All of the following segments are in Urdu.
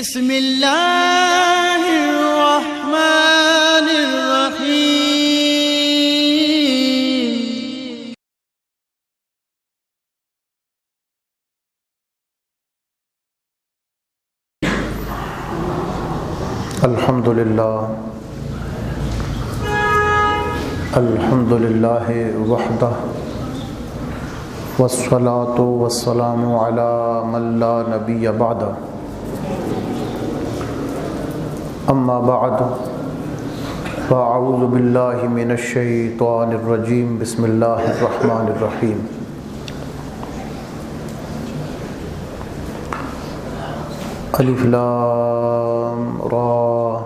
بسم اللہ الرحمن الرحیم۔ الحمدللہ وحدہ والصلاة والسلام علی من لا نبی بعدہ، اما بعد فاعوذ باللہ من الشیطان الرجیم، بسم اللہ الرحمن الرحیم۔ الف لام را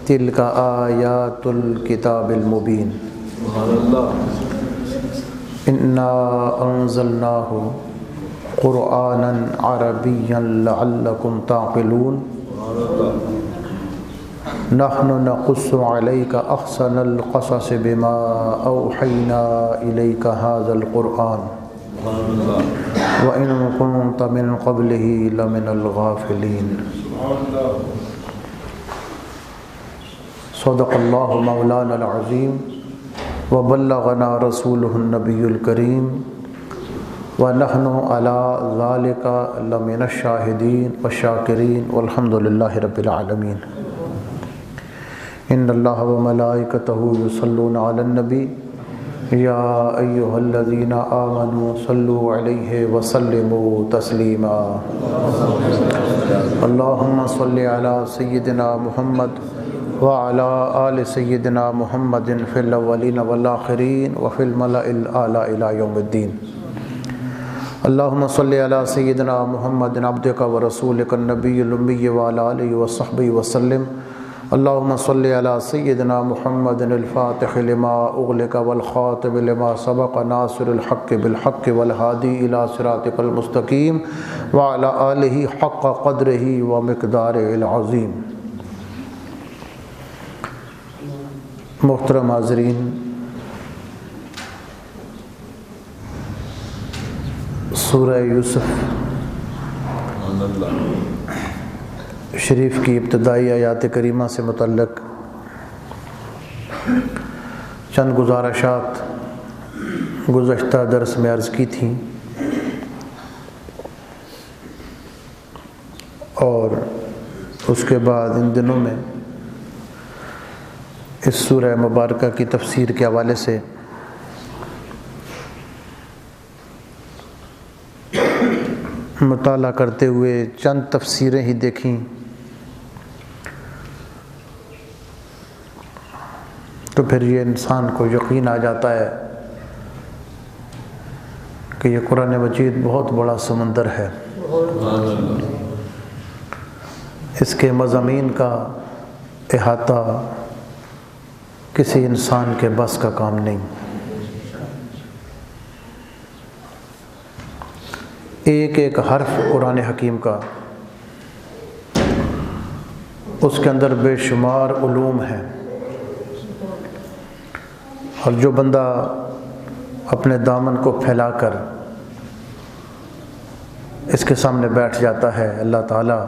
تلک آیات الکتاب المبین، انا انزلناہ قرآنا عربیا لعلکم تعقلون، نحن نقص علیک احسن القصص بما اوحینا الیک ھذا القرآن وإن كنت من قبله لمن الغافلین۔ صدق اللہ مولانا العظیم وبلغنا رسولہ النبی الکریم ونحن علی ذلک لمن الشاہدین والشاکرین والحمد للہ رب العالمین۔ ان اللہ وملائکتہ یصلون علی النبی یا ایہا الذین آمنوا صلوا علیہ وسلموا تسلیما۔ اللہم صلی علی سیدنا محمد وعلی آل سیدنا محمد فی الاولین والآخرین وفی الملأ الاعلی الی یوم الدین۔ اللہم صلی علی سیدنا محمد عبدک ورسولک النبی الامی وعلی آلہ وصحبہ وسلم۔ اللہم صلی علی سیدنا محمد الفاتح لما اغلق والخاتم لما سبق ناصر الحق بالحق والہادی الی صراطک المستقیم وعلی آلہ حق قدرہ ومقدارہ العظیم۔ محترم حاضرین، سورہ یوسف شریف کی ابتدائی آیات کریمہ سے متعلق چند گزارشات گزشتہ درس میں عرض کی تھیں، اور اس کے بعد ان دنوں میں اس سورہ مبارکہ کی تفسیر کے حوالے سے مطالعہ کرتے ہوئے چند تفسیریں ہی دیکھیں تو پھر یہ انسان کو یقین آ جاتا ہے کہ یہ قرآن مجید بہت بڑا سمندر ہے، اس کے مضامین کا احاطہ کسی انسان کے بس کا کام نہیں۔ ایک ایک حرف قرآن حکیم کا، اس کے اندر بے شمار علوم ہیں، اور جو بندہ اپنے دامن کو پھیلا کر اس کے سامنے بیٹھ جاتا ہے، اللہ تعالیٰ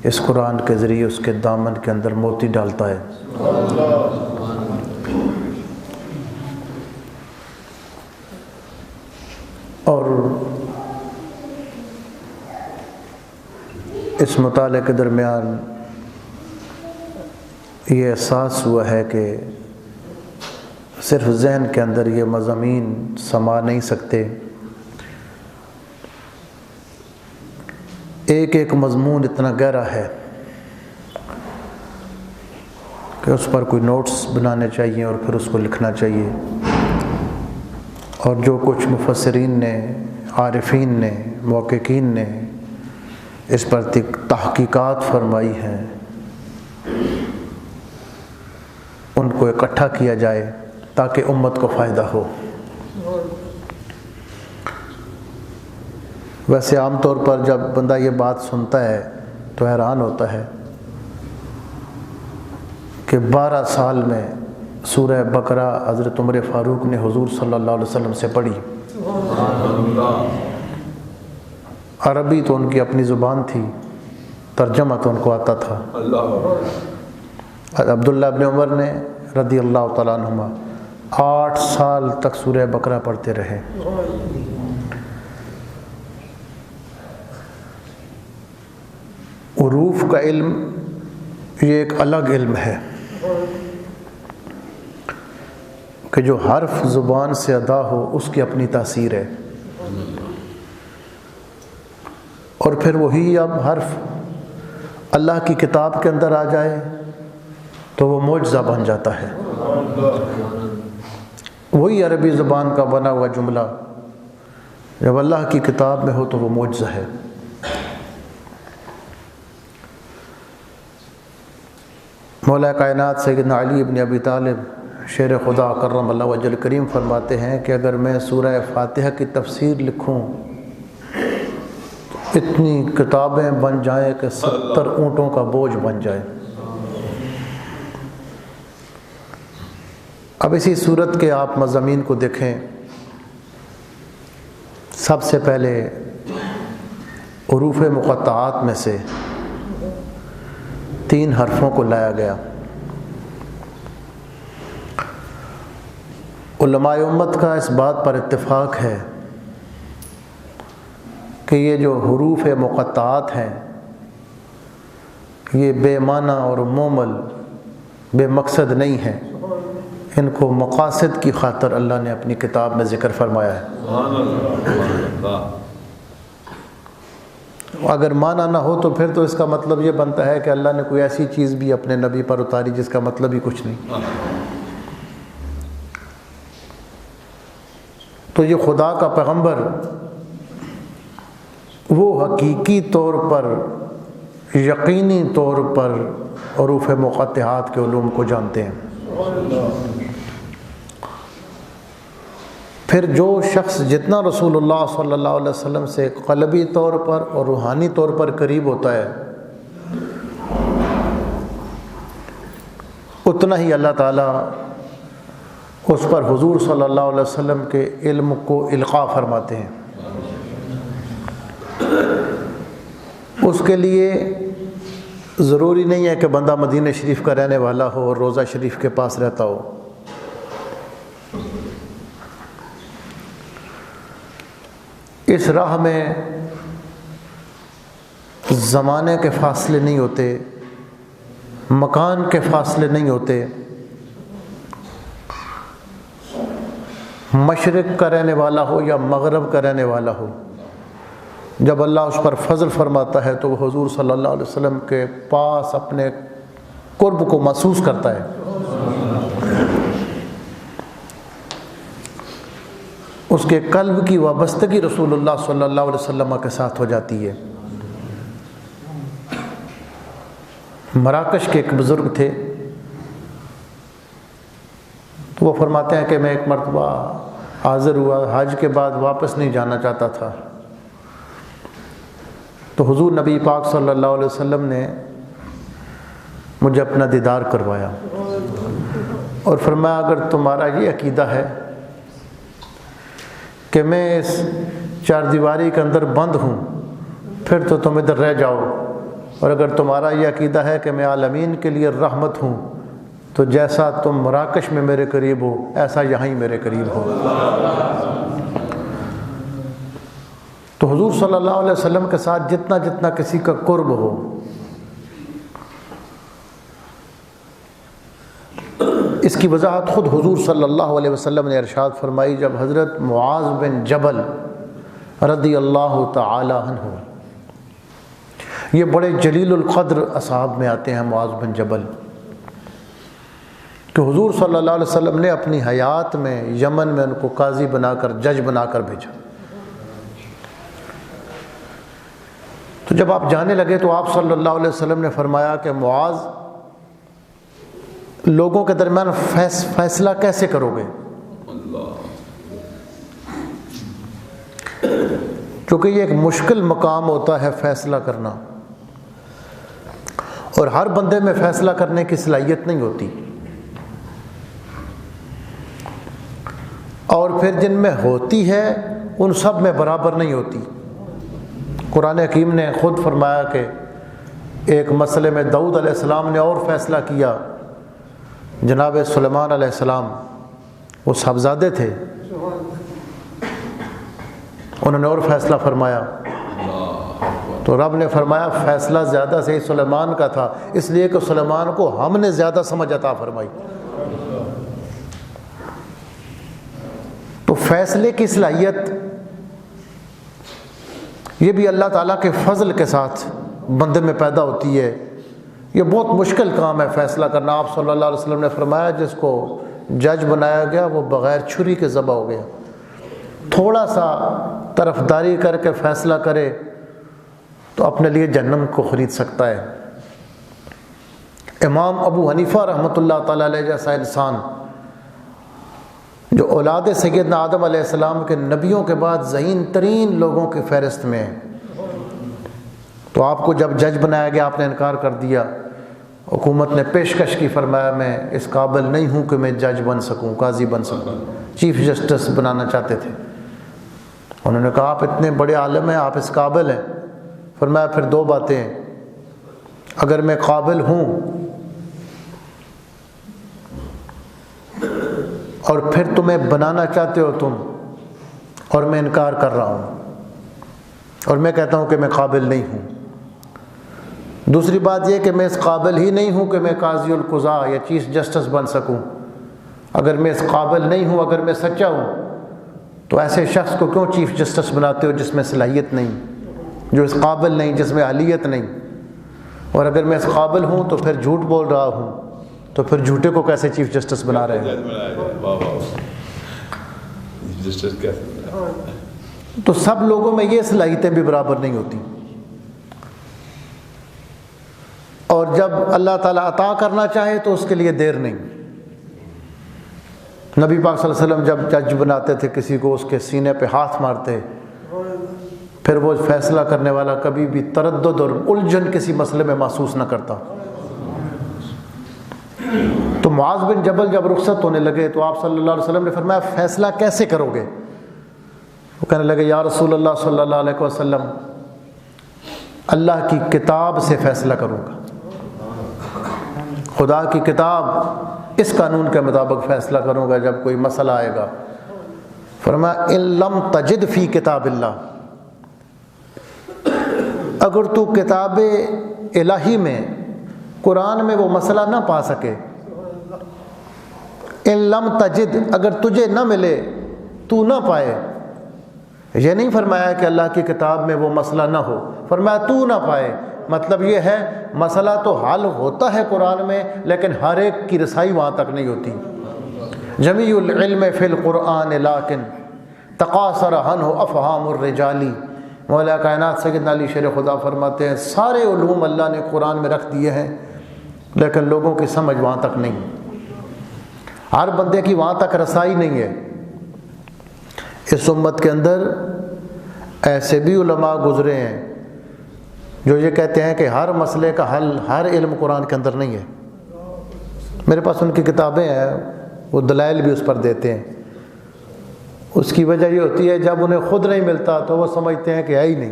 اس قرآن کے ذریعے اس کے دامن کے اندر موتی ڈالتا ہے۔ اور اس مطالعے کے درمیان یہ احساس ہوا ہے کہ صرف ذہن کے اندر یہ مضامین سما نہیں سکتے، ایک ایک مضمون اتنا گہرا ہے کہ اس پر کوئی نوٹس بنانے چاہیے اور پھر اس کو لکھنا چاہیے، اور جو کچھ مفسرین نے، عارفین نے، محققین نے اس پر تحقیقات فرمائی ہیں، ان کو اکٹھا کیا جائے تاکہ امت کو فائدہ ہو۔ ویسے عام طور پر جب بندہ یہ بات سنتا ہے تو حیران ہوتا ہے کہ 12 سال میں سورہ بقرہ حضرت عمر فاروق نے حضور صلی اللہ علیہ وسلم سے پڑھی۔ عربی تو ان کی اپنی زبان تھی، ترجمہ تو ان کو آتا تھا۔ عبداللہ ابن عمر نے رضی اللہ تعالیٰ عنہما 8 سال تک سورہ بقرہ پڑھتے رہے۔ حروف کا علم یہ ایک الگ علم ہے کہ جو حرف زبان سے ادا ہو اس کی اپنی تاثیر ہے، اور پھر وہی اب حرف اللہ کی کتاب کے اندر آ جائے تو وہ معجزہ بن جاتا ہے۔ وہی عربی زبان کا بنا ہوا جملہ جب اللہ کی کتاب میں ہو تو وہ معجزہ ہے۔ مولا کائنات سیدنا علی بن ابی طالب شیر خدا کرم اللہ وجہ کریم فرماتے ہیں کہ اگر میں سورہ فاتحہ کی تفسیر لکھوں اتنی کتابیں بن جائیں کہ 70 اونٹوں کا بوجھ بن جائے۔ اب اسی صورت کے آپ مضامین کو دیکھیں۔ سب سے پہلے حروف مقطعات میں سے 3 حرفوں کو لایا گیا۔ علماء امت کا اس بات پر اتفاق ہے کہ یہ جو حروف مقطعات ہیں یہ بے معنی اور مومل بے مقصد نہیں ہیں، ان کو مقاصد کی خاطر اللہ نے اپنی کتاب میں ذکر فرمایا ہے۔ اگر معنی نہ ہو تو پھر تو اس کا مطلب یہ بنتا ہے کہ اللہ نے کوئی ایسی چیز بھی اپنے نبی پر اتاری جس کا مطلب ہی کچھ نہیں۔ تو یہ خدا کا پیغمبر وہ حقیقی طور پر یقینی طور پر حروف مقطعات کے علوم کو جانتے ہیں۔ پھر جو شخص جتنا رسول اللہ صلی اللہ علیہ وسلم سے قلبی طور پر اور روحانی طور پر قریب ہوتا ہے اتنا ہی اللہ تعالیٰ اس پر حضور صلی اللہ علیہ وسلم کے علم کو القاء فرماتے ہیں۔ اس کے لیے ضروری نہیں ہے کہ بندہ مدینہ شریف کا رہنے والا ہو اور روضہ شریف کے پاس رہتا ہو۔ اس راہ میں زمانے کے فاصلے نہیں ہوتے، مکان کے فاصلے نہیں ہوتے، مشرق کا رہنے والا ہو یا مغرب کا رہنے والا ہو، جب اللہ اس پر فضل فرماتا ہے تو وہ حضور صلی اللہ علیہ وسلم کے پاس اپنے قرب کو محسوس کرتا ہے۔ اس کے قلب کی وابستگی رسول اللہ صلی اللہ علیہ وسلم کے ساتھ ہو جاتی ہے۔ مراکش کے ایک بزرگ تھے، تو وہ فرماتے ہیں کہ میں ایک مرتبہ حاضر ہوا، حج کے بعد واپس نہیں جانا چاہتا تھا، تو حضور نبی پاک صلی اللہ علیہ وسلم نے مجھے اپنا دیدار کروایا اور فرمایا اگر تمہارا یہ عقیدہ ہے کہ میں اس 4 دیواری کے اندر بند ہوں پھر تو تم ادھر رہ جاؤ، اور اگر تمہارا یہ عقیدہ ہے کہ میں عالمین کے لیے رحمت ہوں تو جیسا تم مراکش میں میرے قریب ہو ایسا یہاں ہی میرے قریب ہو۔ تو حضور صلی اللہ علیہ وسلم کے ساتھ جتنا جتنا کسی کا قرب ہو، اس کی وضاحت خود حضور صلی اللہ علیہ وسلم نے ارشاد فرمائی جب حضرت معاذ بن جبل رضی اللہ تعالی عنہ، یہ بڑے جلیل القدر اصحاب میں آتے ہیں معاذ بن جبل، کہ حضور صلی اللہ علیہ وسلم نے اپنی حیات میں یمن میں ان کو قاضی بنا کر جج بنا کر بھیجا۔ تو جب آپ جانے لگے تو آپ صلی اللہ علیہ وسلم نے فرمایا کہ معاذ لوگوں کے درمیان فیصلہ کیسے کرو گے؟ کیونکہ یہ ایک مشکل مقام ہوتا ہے فیصلہ کرنا، اور ہر بندے میں فیصلہ کرنے کی صلاحیت نہیں ہوتی، اور پھر جن میں ہوتی ہے ان سب میں برابر نہیں ہوتی۔ قرآن حکیم نے خود فرمایا کہ ایک مسئلے میں داؤد علیہ السلام نے اور فیصلہ کیا، جناب سلیمان علیہ السلام وہ صاحبزادے تھے، انہوں نے اور فیصلہ فرمایا، تو رب نے فرمایا فیصلہ زیادہ صحیح سلیمان کا تھا، اس لیے کہ سلیمان کو ہم نے زیادہ سمجھ عطا فرمائی۔ تو فیصلے کی صلاحیت یہ بھی اللہ تعالیٰ کے فضل کے ساتھ بندے میں پیدا ہوتی ہے۔ یہ بہت مشکل کام ہے فیصلہ کرنا۔ آپ صلی اللہ علیہ وسلم نے فرمایا جس کو جج بنایا گیا وہ بغیر چھری کے ذبح ہو گیا۔ تھوڑا سا طرفداری کر کے فیصلہ کرے تو اپنے لیے جہنم کو خرید سکتا ہے۔ امام ابو حنیفہ رحمۃ اللہ تعالیٰ علیہ جیسا انسان جو اولاد سیدنا آدم علیہ السلام کے نبیوں کے بعد ذہین ترین لوگوں کی فہرست میں ہے، تو آپ کو جب جج بنایا گیا آپ نے انکار کر دیا۔ حکومت نے پیشکش کی، فرمایا میں اس قابل نہیں ہوں کہ میں جج بن سکوں، قاضی بن سکوں، چیف جسٹس بنانا چاہتے تھے۔ انہوں نے کہا آپ اتنے بڑے عالم ہیں، آپ اس قابل ہیں۔ فرمایا پھر دو باتیں ہیں، اگر میں قابل ہوں اور پھر تمہیں بنانا چاہتے ہو تم، اور میں انکار کر رہا ہوں اور میں کہتا ہوں کہ میں قابل نہیں ہوں۔ دوسری بات یہ کہ میں اس قابل ہی نہیں ہوں کہ میں قاضی القضاء یا چیف جسٹس بن سکوں۔ اگر میں اس قابل نہیں ہوں، اگر میں سچا ہوں، تو ایسے شخص کو کیوں چیف جسٹس بناتے ہو جس میں صلاحیت نہیں، جو اس قابل نہیں، جس میں اہلیت نہیں؟ اور اگر میں اس قابل ہوں تو پھر جھوٹ بول رہا ہوں، تو پھر جھوٹے کو کیسے چیف جسٹس بنا رہے ہیں؟ تو سب لوگوں میں یہ صلاحیتیں بھی برابر نہیں ہوتی، اور جب اللہ تعالیٰ عطا کرنا چاہے تو اس کے لیے دیر نہیں۔ نبی پاک صلی اللہ علیہ وسلم جب جج بناتے تھے کسی کو، اس کے سینے پہ ہاتھ مارتے، پھر وہ فیصلہ کرنے والا کبھی بھی تردد اور الجھن کسی مسئلے میں محسوس نہ کرتا۔ تو معاذ بن جبل جب رخصت ہونے لگے تو آپ صلی اللہ علیہ وسلم نے فرمایا فیصلہ کیسے کرو گے؟ وہ کہنے لگے یا رسول اللہ صلی اللہ علیہ وسلم، اللہ کی کتاب سے فیصلہ کروں گا، خدا کی کتاب، اس قانون کے مطابق فیصلہ کروں گا جب کوئی مسئلہ آئے گا۔ فرمایا ان لم تجد فی کتاب اللہ، اگر تو کتاب الہی میں، قرآن میں وہ مسئلہ نہ پا سکے، ان لم تجد، اگر تجھے نہ ملے، تو نہ پائے، یہ نہیں فرمایا کہ اللہ کی کتاب میں وہ مسئلہ نہ ہو، فرمایا تو نہ پائے۔ مطلب یہ ہے مسئلہ تو حل ہوتا ہے قرآن میں، لیکن ہر ایک کی رسائی وہاں تک نہیں ہوتی۔ جمیع العلم فی القرآن لیکن تقاصر عنہ افہام الرجالی، مولا کائنات سیدنا علی شیر خدا فرماتے ہیں سارے علوم اللہ نے قرآن میں رکھ دیے ہیں، لیکن لوگوں کی سمجھ وہاں تک نہیں، ہر بندے کی وہاں تک رسائی نہیں ہے۔ اس امت کے اندر ایسے بھی علماء گزرے ہیں جو یہ کہتے ہیں کہ ہر مسئلے کا حل، ہر علم قرآن کے اندر نہیں ہے۔ میرے پاس ان کی کتابیں ہیں، وہ دلائل بھی اس پر دیتے ہیں۔ اس کی وجہ یہ ہوتی ہے جب انہیں خود نہیں ملتا تو وہ سمجھتے ہیں کہ ہے ہی نہیں۔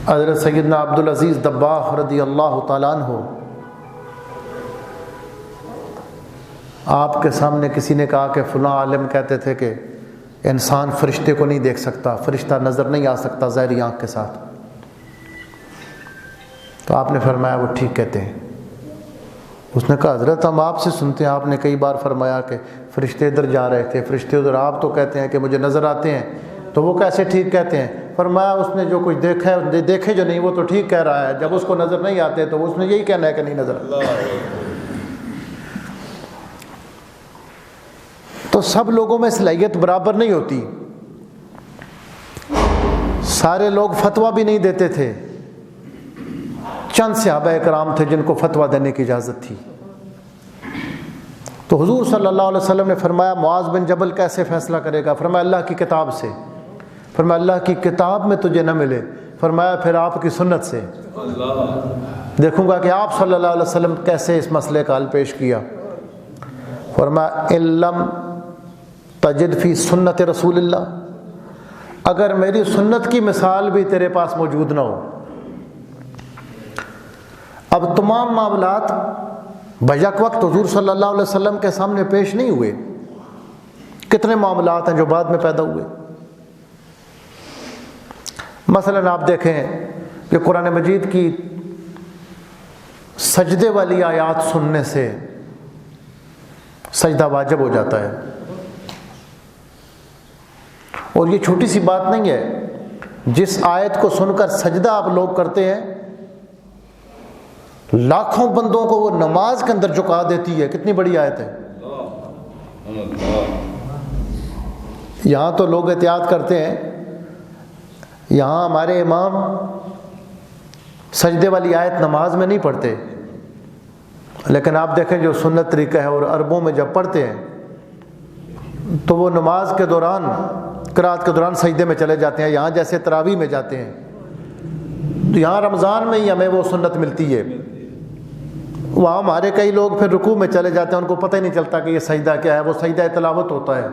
حضرت سیدنا عبدالعزیز دباغ رضی اللہ تعالیٰ عنہ، آپ کے سامنے کسی نے کہا کہ فلاں عالم کہتے تھے کہ انسان فرشتے کو نہیں دیکھ سکتا، فرشتہ نظر نہیں آ سکتا ظاہری آنکھ کے ساتھ، تو آپ نے فرمایا وہ ٹھیک کہتے ہیں۔ اس نے کہا حضرت ہم آپ سے سنتے ہیں، آپ نے کئی بار فرمایا کہ فرشتے ادھر جا رہے تھے، فرشتے ادھر، آپ تو کہتے ہیں کہ مجھے نظر آتے ہیں، تو وہ کیسے ٹھیک کہتے ہیں؟ فرمایا اس نے جو کچھ دیکھا ہے، دیکھے جو نہیں وہ تو ٹھیک کہہ رہا ہے، جب اس کو نظر نہیں آتے تو اس نے یہی کہنا ہے کہ نہیں نظر۔ تو سب لوگوں میں صلاحیت برابر نہیں ہوتی، سارے لوگ فتویٰ بھی نہیں دیتے تھے، چند صحابہ کرام تھے جن کو فتویٰ دینے کی اجازت تھی۔ تو حضور صلی اللہ علیہ وسلم نے فرمایا معاذ بن جبل کیسے فیصلہ کرے گا؟ فرمایا اللہ کی کتاب سے۔ فرمایا اللہ کی کتاب میں تجھے نہ ملے، فرمایا پھر آپ کی سنت سے دیکھوں گا کہ آپ صلی اللہ علیہ وسلم کیسے اس مسئلے کا حل پیش کیا۔ فرمایا ان لم تجد فی سنت رسول اللہ، اگر میری سنت کی مثال بھی تیرے پاس موجود نہ ہو۔ اب تمام معاملات بیک وقت حضور صلی اللہ علیہ وسلم کے سامنے پیش نہیں ہوئے، کتنے معاملات ہیں جو بعد میں پیدا ہوئے۔ مثلا آپ دیکھیں کہ قرآن مجید کی سجدے والی آیات سننے سے سجدہ واجب ہو جاتا ہے، اور یہ چھوٹی سی بات نہیں ہے۔ جس آیت کو سن کر سجدہ آپ لوگ کرتے ہیں، لاکھوں بندوں کو وہ نماز کے اندر جھکا دیتی ہے۔ کتنی بڑی آیت ہے۔ یہاں تو لوگ احتیاط کرتے ہیں، یہاں ہمارے امام سجدے والی آیت نماز میں نہیں پڑھتے، لیکن آپ دیکھیں جو سنت طریقہ ہے، اور عربوں میں جب پڑھتے ہیں تو وہ نماز کے دوران، قرات کے دوران سجدے میں چلے جاتے ہیں۔ یہاں جیسے تراویح میں جاتے ہیں، تو یہاں رمضان میں ہی ہمیں وہ سنت ملتی ہے، وہاں ہمارے کئی لوگ پھر رکوع میں چلے جاتے ہیں، ان کو پتہ ہی نہیں چلتا کہ یہ سجدہ کیا ہے، وہ سجدہ تلاوت ہوتا ہے۔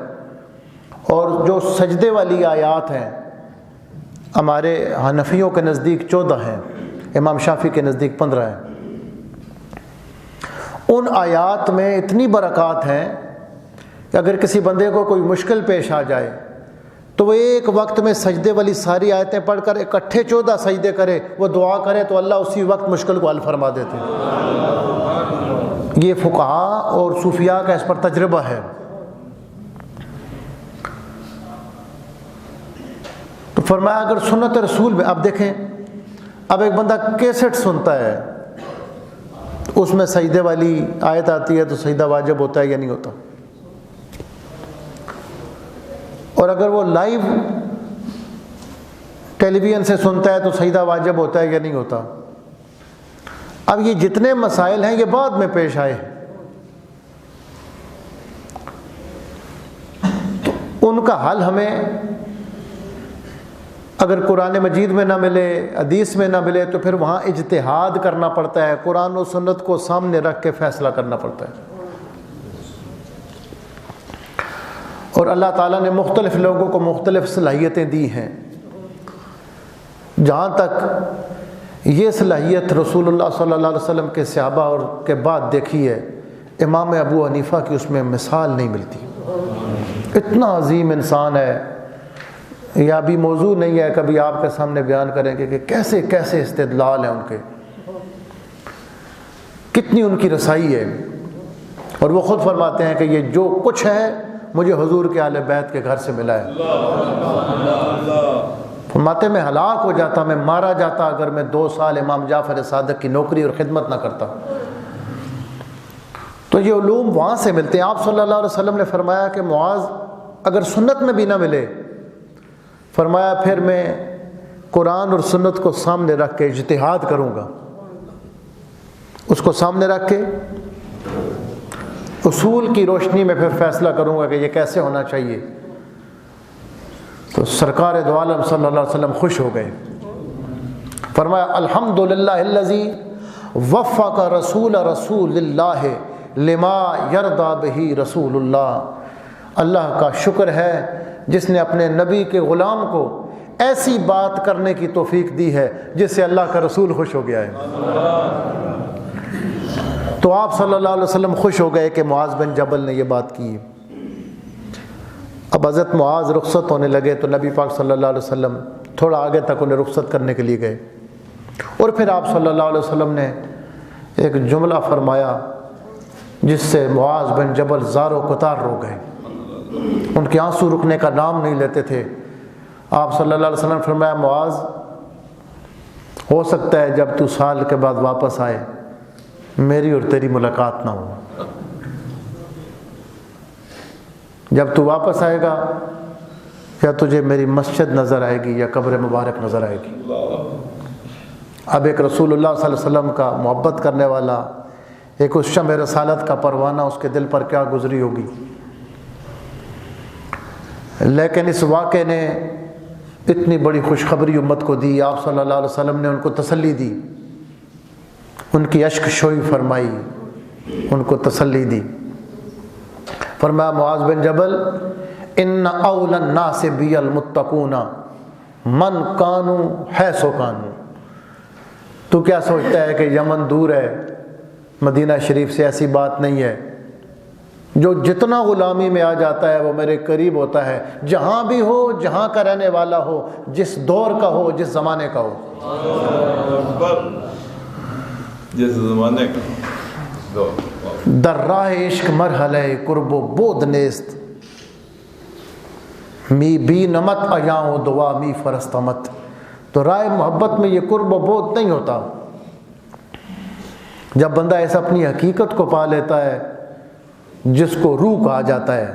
اور جو سجدے والی آیات ہیں ہمارے حنفیوں کے نزدیک 14 ہیں، امام شافعی کے نزدیک 15 ہیں۔ ان آیات میں اتنی برکات ہیں کہ اگر کسی بندے کو کوئی مشکل پیش آ جائے تو وہ ایک وقت میں سجدے والی ساری آیتیں پڑھ کر اکٹھے 14 سجدے کرے، وہ دعا کرے تو اللہ اسی وقت مشکل کو حل فرما دیتے ہیں۔ یہ فقہا اور صوفیاء کا اس پر تجربہ ہے۔ تو فرمایا اگر سنت رسول میں، اب دیکھیں، اب ایک بندہ کیسٹ سنتا ہے، اس میں سجدے والی آیت آتی ہے تو سجدہ واجب ہوتا ہے یا نہیں ہوتا؟ اور اگر وہ لائیو ٹیلی ویژن سے سنتا ہے تو سجدہ واجب ہوتا ہے یا نہیں ہوتا؟ اب یہ جتنے مسائل ہیں یہ بعد میں پیش آئے، تو ان کا حل ہمیں اگر قرآن مجید میں نہ ملے، حدیث میں نہ ملے، تو پھر وہاں اجتہاد کرنا پڑتا ہے، قرآن و سنت کو سامنے رکھ کے فیصلہ کرنا پڑتا ہے۔ اور اللہ تعالیٰ نے مختلف لوگوں کو مختلف صلاحیتیں دی ہیں۔ جہاں تک یہ صلاحیت رسول اللہ صلی اللہ علیہ وسلم کے صحابہ اور کے بعد دیکھی ہے، امام ابو حنیفہ کی اس میں مثال نہیں ملتی۔ اتنا عظیم انسان ہے، یہ ابھی موضوع نہیں ہے، کبھی آپ کے سامنے بیان کریں گے کہ کیسے کیسے استدلال ہیں ان کے، کتنی ان کی رسائی ہے۔ اور وہ خود فرماتے ہیں کہ یہ جو کچھ ہے مجھے حضور کے اہل بیت کے گھر سے ملا ہے۔ فرماتے میں ہلاک ہو جاتا، میں مارا جاتا اگر میں 2 سال امام جعفر صادق کی نوکری اور خدمت نہ کرتا۔ تو یہ علوم وہاں سے ملتے ہیں۔ آپ صلی اللہ علیہ وسلم نے فرمایا کہ معاذ اگر سنت میں بھی نہ ملے، فرمایا پھر میں قرآن اور سنت کو سامنے رکھ کے اجتہاد کروں گا، اس کو سامنے رکھ کے اصول کی روشنی میں پھر فیصلہ کروں گا کہ یہ کیسے ہونا چاہیے۔ تو سرکار دو عالم صلی اللہ علیہ وسلم خوش ہو گئے، فرمایا الحمدللہ الذی وفق رسول اللہ لما یرضی بہ رسول اللہ۔ اللہ کا شکر ہے جس نے اپنے نبی کے غلام کو ایسی بات کرنے کی توفیق دی ہے جس سے اللہ کا رسول خوش ہو گیا ہے۔ تو آپ صلی اللہ علیہ وسلم خوش ہو گئے کہ معاذ بن جبل نے یہ بات کی۔ اب حضرت معاذ رخصت ہونے لگے تو نبی پاک صلی اللہ علیہ وسلم تھوڑا آگے تک انہیں رخصت کرنے کے لیے گئے، اور پھر آپ صلی اللہ علیہ وسلم نے ایک جملہ فرمایا جس سے معاذ بن جبل زار و قطار رو گئے، ان کے آنسو رکنے کا نام نہیں لیتے تھے۔ آپ صلی اللہ علیہ وسلم نے فرمایا معاذ ہو سکتا ہے جب تو سال کے بعد واپس آئے میری اور تیری ملاقات نہ ہو، جب تو واپس آئے گا یا تجھے میری مسجد نظر آئے گی یا قبر مبارک نظر آئے گی۔ اب ایک رسول اللہ صلی اللہ علیہ وسلم کا محبت کرنے والا، ایک اس شمع رسالت کا پروانہ، اس کے دل پر کیا گزری ہوگی۔ لیکن اس واقعے نے اتنی بڑی خوشخبری امت کو دی، آپ صلی اللہ علیہ وسلم نے ان کو تسلی دی، ان کی اشک شوئی فرمائی، ان کو تسلی دی۔ فرمایا معاذ بن جبل ان اول الناس بی المتقون، من کانو حیث کانو. تو کیا سوچتا ہے کہ یمن دور ہے مدینہ شریف سے؟ ایسی بات نہیں ہے. جو جتنا غلامی میں آ جاتا ہے وہ میرے قریب ہوتا ہے، جہاں بھی ہو، جہاں کا رہنے والا ہو، جس دور کا ہو، جس زمانے کا ہو. جس زمانے کا در راہ عشق مرحلہ قرب و بود نیست، می بی نمت ایاں و دعا می فرستمت. تو راہ محبت میں یہ قرب و بود نہیں ہوتا. جب بندہ ایسا اپنی حقیقت کو پا لیتا ہے جس کو روح کہا جاتا ہے،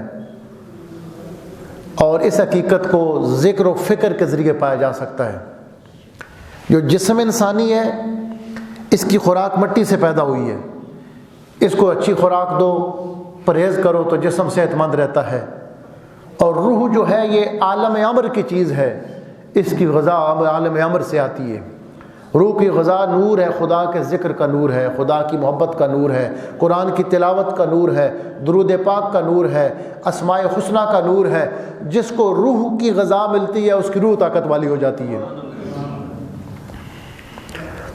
اور اس حقیقت کو ذکر و فکر کے ذریعے پایا جا سکتا ہے. جو جسم انسانی ہے اس کی خوراک مٹی سے پیدا ہوئی ہے، اس کو اچھی خوراک دو، پرہیز کرو تو جسم صحت مند رہتا ہے. اور روح جو ہے یہ عالم امر کی چیز ہے، اس کی غذا عالم امر سے آتی ہے. روح کی غذا نور ہے، خدا کے ذکر کا نور ہے، خدا کی محبت کا نور ہے، قرآن کی تلاوت کا نور ہے، درود پاک کا نور ہے، اسماء حسنہ کا نور ہے. جس کو روح کی غذا ملتی ہے اس کی روح طاقت والی ہو جاتی ہے.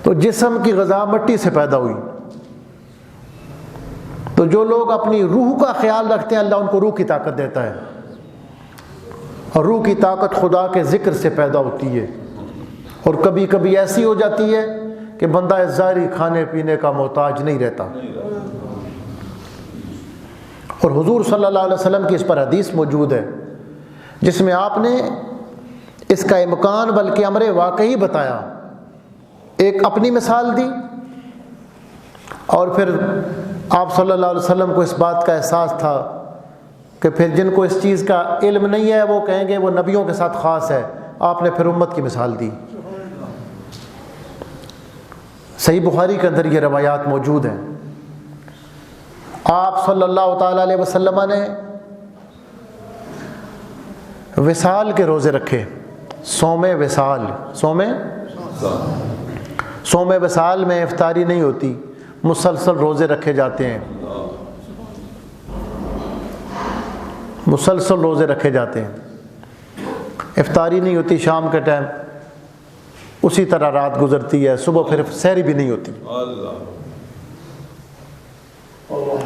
تو جسم کی غذا مٹی سے پیدا ہوئی. تو جو لوگ اپنی روح کا خیال رکھتے ہیں اللہ ان کو روح کی طاقت دیتا ہے. اور روح کی طاقت خدا کے ذکر سے پیدا ہوتی ہے. اور کبھی کبھی ایسی ہو جاتی ہے کہ بندہ ظاہری کھانے پینے کا محتاج نہیں رہتا. اور حضور صلی اللہ علیہ وسلم کی اس پر حدیث موجود ہے جس میں آپ نے اس کا امکان بلکہ امر واقعی بتایا. ایک اپنی مثال دی، اور پھر آپ صلی اللہ علیہ وسلم کو اس بات کا احساس تھا کہ پھر جن کو اس چیز کا علم نہیں ہے وہ کہیں گے وہ نبیوں کے ساتھ خاص ہے. آپ نے پھر امت کی مثال دی. صحیح بخاری کے اندر یہ روایات موجود ہیں. آپ صلی اللہ تعالی علیہ وسلم نے وصال کے روزے رکھے، صوم وصال. صوم وصال میں افطاری نہیں ہوتی، مسلسل روزے رکھے جاتے ہیں، مسلسل روزے رکھے جاتے ہیں. افطاری نہیں ہوتی شام کے ٹائم، اسی طرح رات گزرتی ہے، صبح پھر سحری بھی نہیں ہوتی.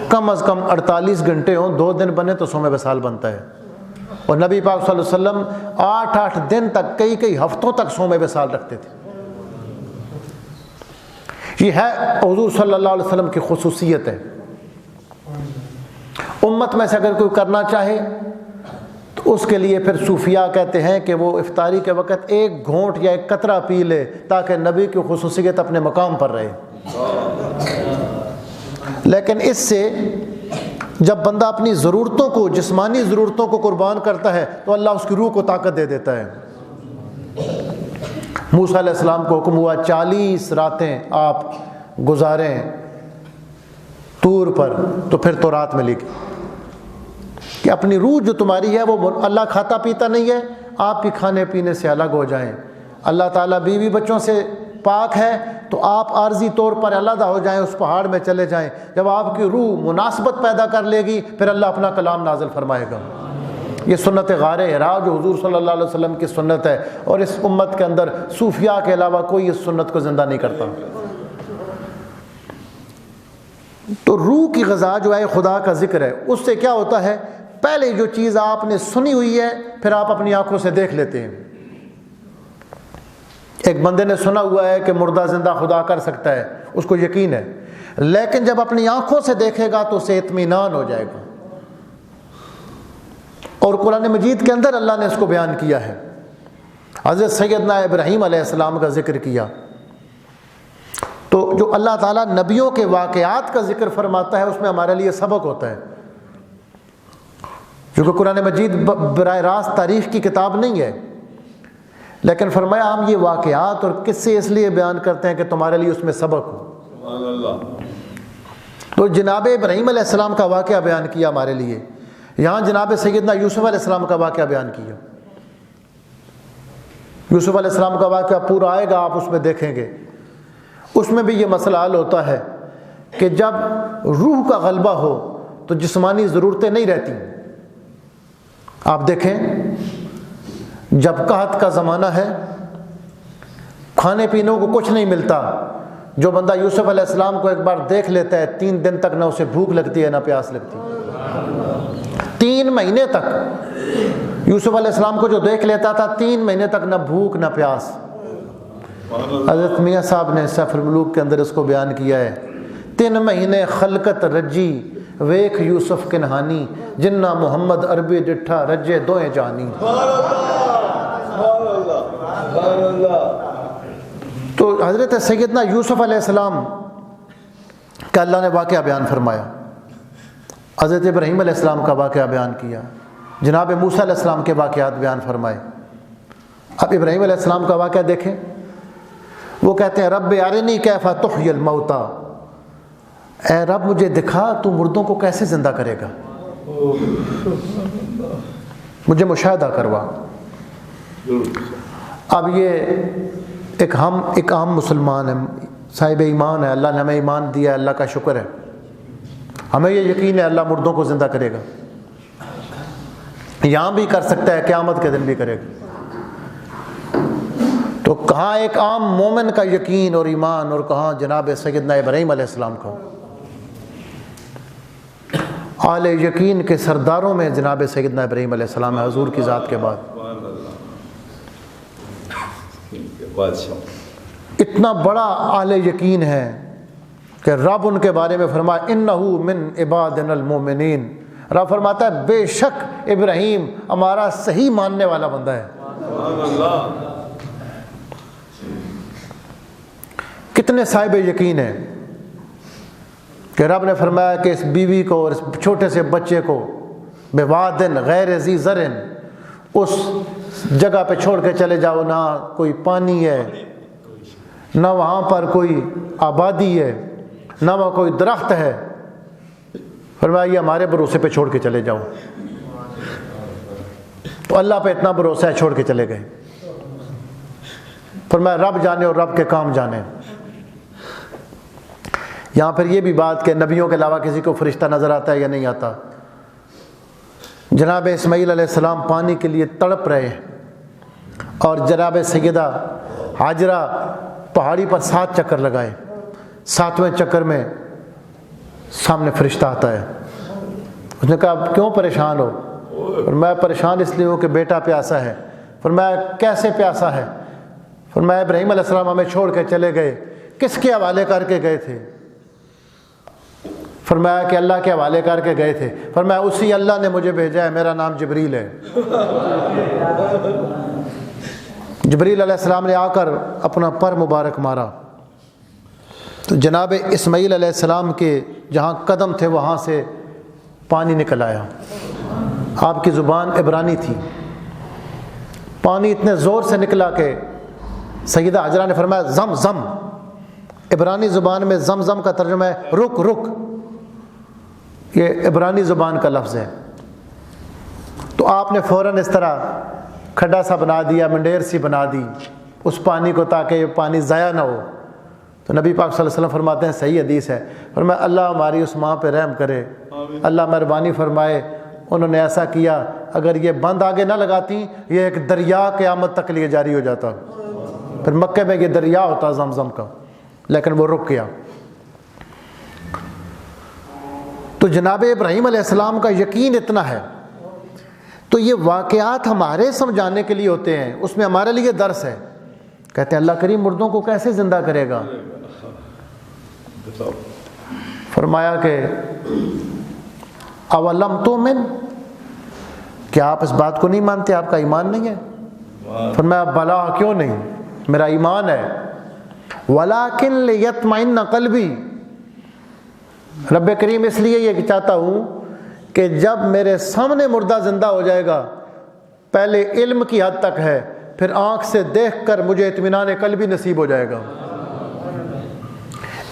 کم از کم 48 گھنٹے ہوں، 2 دن بنے تو صوم وصال بنتا ہے. اور نبی پاک صلی اللہ علیہ وسلم 8 دن تک، کئی ہفتوں تک صوم وصال رکھتے تھے. یہ ہے حضور صلی اللہ علیہ وسلم کی خصوصیت ہے. امت میں سے اگر کوئی کرنا چاہے تو اس کے لیے پھر صوفیاء کہتے ہیں کہ وہ افطاری کے وقت 1 گھونٹ یا 1 قطرہ پی لے تاکہ نبی کی خصوصیت اپنے مقام پر رہے. لیکن اس سے جب بندہ اپنی ضرورتوں کو، جسمانی ضرورتوں کو قربان کرتا ہے تو اللہ اس کی روح کو طاقت دے دیتا ہے. موسیٰ علیہ السلام کو حکم ہوا 40 راتیں آپ گزاریں طور پر، تو پھر تورات میں لکھی کہ اپنی روح جو تمہاری ہے وہ اللہ کھاتا پیتا نہیں ہے، آپ بھی کھانے پینے سے الگ ہو جائیں. اللہ تعالیٰ بیوی بچوں سے پاک ہے تو آپ عارضی طور پر علیحدہ ہو جائیں، اس پہاڑ میں چلے جائیں. جب آپ کی روح مناسبت پیدا کر لے گی پھر اللہ اپنا کلام نازل فرمائے گا. یہ سنت غار حرا جو حضور صلی اللہ علیہ وسلم کی سنت ہے، اور اس امت کے اندر صوفیاء کے علاوہ کوئی اس سنت کو زندہ نہیں کرتا. تو روح کی غذا جو ہے خدا کا ذکر ہے. اس سے کیا ہوتا ہے، پہلے جو چیز آپ نے سنی ہوئی ہے پھر آپ اپنی آنکھوں سے دیکھ لیتے ہیں. ایک بندے نے سنا ہوا ہے کہ مردہ زندہ خدا کر سکتا ہے، اس کو یقین ہے، لیکن جب اپنی آنکھوں سے دیکھے گا تو اسے اطمینان ہو جائے گا. اور قرآن مجید کے اندر اللہ نے اس کو بیان کیا ہے. حضرت سیدنا ابراہیم علیہ السلام کا ذکر کیا تو جو اللہ تعالیٰ نبیوں کے واقعات کا ذکر فرماتا ہے اس میں ہمارے لیے سبق ہوتا ہے. کیونکہ قرآن مجید براہ راست تاریخ کی کتاب نہیں ہے، لیکن فرمایا ہم یہ واقعات اور قصے اس لیے بیان کرتے ہیں کہ تمہارے لیے اس میں سبق ہو. تو جناب ابراہیم علیہ السلام کا واقعہ بیان کیا ہمارے لیے. یہاں جناب سیدنا یوسف علیہ السلام کا واقعہ بیان کیا. یوسف علیہ السلام کا واقعہ پورا آئے گا، آپ اس میں دیکھیں گے. اس میں بھی یہ مسئلہ حل ہوتا ہے کہ جب روح کا غلبہ ہو تو جسمانی ضرورتیں نہیں رہتی. آپ دیکھیں جب قحط کا زمانہ ہے، کھانے پینے کو کچھ نہیں ملتا، جو بندہ یوسف علیہ السلام کو ایک بار دیکھ لیتا ہے 3 دن تک نہ اسے بھوک لگتی ہے نہ پیاس لگتی۔ 3 مہینے تک یوسف علیہ السلام کو جو دیکھ لیتا تھا 3 مہینے تک نہ بھوک نہ پیاس۔ حضرت میاں صاحب نے سیف الملوک کے اندر اس کو بیان کیا ہے، 3 مہینے خلقت رجی ویکھ یوسف کنہانی، جنہ محمد عربی ڈٹھا رجے دوئیں جانی۔ تو حضرت سیدنا یوسف علیہ السلام کا اللہ نے واقعہ بیان فرمایا، حضرت ابراہیم علیہ السلام کا واقعہ بیان کیا، جناب موسیٰ علیہ السلام کے واقعات بیان فرمائے۔ اب ابراہیم علیہ السلام کا واقعہ دیکھیں، وہ کہتے ہیں رب ارنی کیف تحیی الموتیٰ، اے رب مجھے دکھا تو مردوں کو کیسے زندہ کرے گا، مجھے مشاہدہ کروا۔ اب یہ ایک عام مسلمان ہے، صاحب ایمان ہے، اللہ نے ہمیں ایمان دیا ہے، اللہ کا شکر ہے، ہمیں یہ یقین ہے اللہ مردوں کو زندہ کرے گا، یہاں بھی کر سکتا ہے، قیامت کے دن بھی کرے گا۔ تو کہاں ایک عام مومن کا یقین اور ایمان، اور کہاں جناب سیدنا ابراہیم علیہ السلام کا۔ اہل یقین کے سرداروں میں جناب سیدنا ابراہیم علیہ السلام ہے، حضور کی ذات کے بعد۔ اتنا بڑا اہل یقین ہے کہ رب ان کے بارے میں فرمایا انہو من عبادنا المومنین، رب فرماتا ہے بے شک ابراہیم ہمارا صحیح ماننے والا بندہ ہے۔ کتنے صاحب یقین ہیں کہ رب نے فرمایا کہ اس بیوی کو اور اس چھوٹے سے بچے کو بوادن غیر ذی زرع، اس جگہ پہ چھوڑ کے چلے جاؤ، نہ کوئی پانی ہے، نہ وہاں پر کوئی آبادی ہے، نہ وہاں کوئی درخت ہے، فرمایا یہ ہمارے بھروسے پہ چھوڑ کے چلے جاؤ۔ تو اللہ پہ اتنا بھروسہ ہے، چھوڑ کے چلے گئے۔ فرمایا رب جانے اور رب کے کام جانے۔ یہاں پھر یہ بھی بات کہ نبیوں کے علاوہ کسی کو فرشتہ نظر آتا ہے یا نہیں آتا۔ جناب اسماعیل علیہ السلام پانی کے لیے تڑپ رہے ہیں، اور جناب سیدہ ہاجرہ پہاڑی پر 7 چکر لگائے، 7ویں چکر میں سامنے فرشتہ آتا ہے۔ اس نے کہا کیوں پریشان ہو؟ فرمایا پریشان اس لیے ہوں کہ بیٹا پیاسا ہے۔ فرمایا کیسے پیاسا ہے؟ فرمایا ابراہیم علیہ السلام ہمیں چھوڑ کے چلے گئے، کس کے حوالے کر کے گئے تھے؟ فرمایا کہ اللہ کے حوالے کر کے گئے تھے۔ فرمایا اسی اللہ نے مجھے بھیجا ہے، میرا نام جبریل ہے۔ جبریل علیہ السلام نے آ کر اپنا پر مبارک مارا، تو جناب اسماعیل علیہ السلام کے جہاں قدم تھے وہاں سے پانی نکل آیا۔ آپ کی زبان عبرانی تھی، پانی اتنے زور سے نکلا کہ سیدہ حاجرہ نے فرمایا زم زم، عبرانی زبان میں زم زم کا ترجمہ ہے رک رک، یہ عبرانی زبان کا لفظ ہے۔ تو آپ نے فوراً اس طرح کھڈا سا بنا دیا، منڈیر سی بنا دی اس پانی کو، تاکہ یہ پانی ضائع نہ ہو۔ تو نبی پاک صلی اللہ علیہ وسلم فرماتے ہیں، صحیح حدیث ہے، فرمایا اللہ ہماری اس ماں پہ رحم کرے، اللہ مہربانی فرمائے، انہوں نے ایسا کیا، اگر یہ بند آگے نہ لگاتی یہ ایک دریا قیامت تک لیے جاری ہو جاتا، پھر مکے میں یہ دریا ہوتا زمزم کا، لیکن وہ رک گیا۔ تو جناب ابراہیم علیہ السلام کا یقین اتنا ہے۔ تو یہ واقعات ہمارے سمجھانے کے لیے ہوتے ہیں، اس میں ہمارے لیے درس ہے۔ کہتے ہیں اللہ کریم مردوں کو کیسے زندہ کرے گا؟ فرمایا کہ اولم تؤمن، کیا آپ اس بات کو نہیں مانتے، آپ کا ایمان نہیں ہے؟ فرمایا بلا، کیوں نہیں، میرا ایمان ہے، ولکن لیطمئن قلبی، رب کریم اس لیے یہ چاہتا ہوں کہ جب میرے سامنے مردہ زندہ ہو جائے گا، پہلے علم کی حد تک ہے، پھر آنکھ سے دیکھ کر مجھے اطمینان قلبی نصیب ہو جائے گا،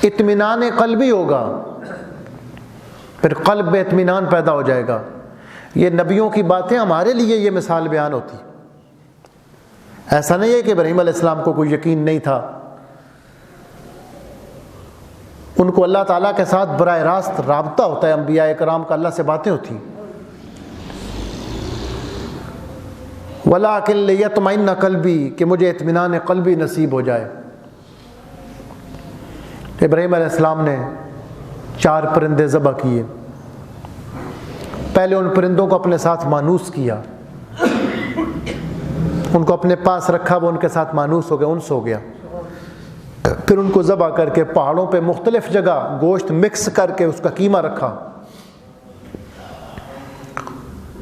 اطمینان قلبی ہوگا، پھر قلب میں اطمینان پیدا ہو جائے گا۔ یہ نبیوں کی باتیں ہمارے لیے یہ مثال بیان ہوتی۔ ایسا نہیں ہے کہ ابراہیم علیہ السلام کو کوئی یقین نہیں تھا، ان کو اللہ تعالیٰ کے ساتھ براہ راست رابطہ ہوتا ہے، انبیاء کرام کا اللہ سے باتیں ہوتی۔ وَلَٰكِن لِيَطْمَئِنَّ قَلْبِي کہ مجھے اطمینان قلبی نصیب ہو جائے۔ ابراہیم علیہ السلام نے 4 پرندے ذبح کیے۔ پہلے ان پرندوں کو اپنے ساتھ مانوس کیا، ان کو اپنے پاس رکھا، وہ ان کے ساتھ مانوس ہو گیا، انس ہو گیا۔ پھر ان کو ذبح کر کے پہاڑوں پہ مختلف جگہ گوشت مکس کر کے اس کا قیمہ رکھا۔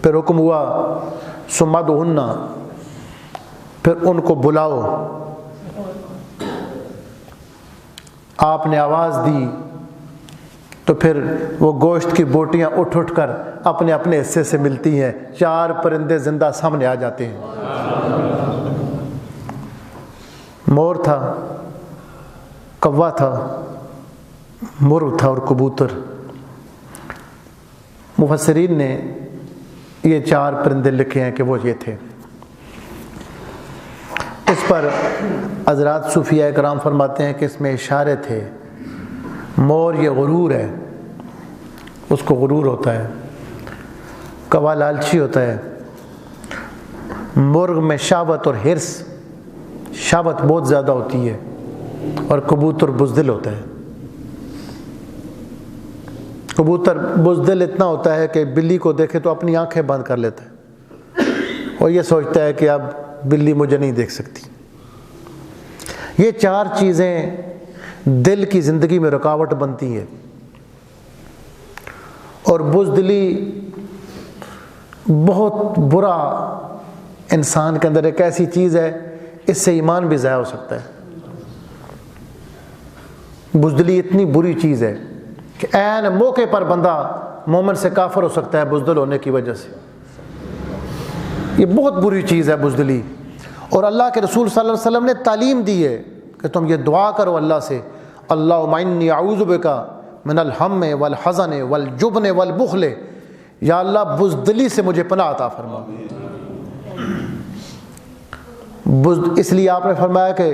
پھر حکم ہوا ثم ادعوہن، پھر ان کو بلاؤ۔ آپ نے آواز دی تو پھر وہ گوشت کی بوٹیاں اٹھ اٹھ کر اپنے اپنے حصے سے ملتی ہیں، 4 پرندے زندہ سامنے آ جاتے ہیں۔ مور تھا، کوا تھا، مرغ تھا اور کبوتر۔ مفسرین نے یہ 4 پرندے لکھے ہیں کہ وہ یہ تھے۔ اس پر حضرات صوفیاء کرام فرماتے ہیں کہ اس میں اشارے تھے۔ مور یہ غرور ہے، اس کو غرور ہوتا ہے۔ کوا لالچی ہوتا ہے۔ مرغ میں شہوت اور حرص، شہوت بہت زیادہ ہوتی ہے، اور کبوتر بزدل ہوتا ہے۔ کبوتر بزدل اتنا ہوتا ہے کہ بلی کو دیکھے تو اپنی آنکھیں بند کر لیتا ہے اور یہ سوچتا ہے کہ اب بلی مجھے نہیں دیکھ سکتی۔ یہ 4 چیزیں دل کی زندگی میں رکاوٹ بنتی ہیں، اور بزدلی بہت برا انسان کے اندر ایک ایسی چیز ہے، اس سے ایمان بھی ضائع ہو سکتا ہے۔ بزدلی اتنی بری چیز ہے کہ عین موقع پر بندہ مومن سے کافر ہو سکتا ہے بزدل ہونے کی وجہ سے۔ یہ بہت بری چیز ہے بزدلی، اور اللہ کے رسول صلی اللہ علیہ وسلم نے تعلیم دی ہے کہ تم یہ دعا کرو اللہ سے، اللہم انی اعوذ بک من الہم والحزن والجبن والبخل، یا اللہ بزدلی سے مجھے پناہ عطا فرما۔ اس لیے آپ نے فرمایا کہ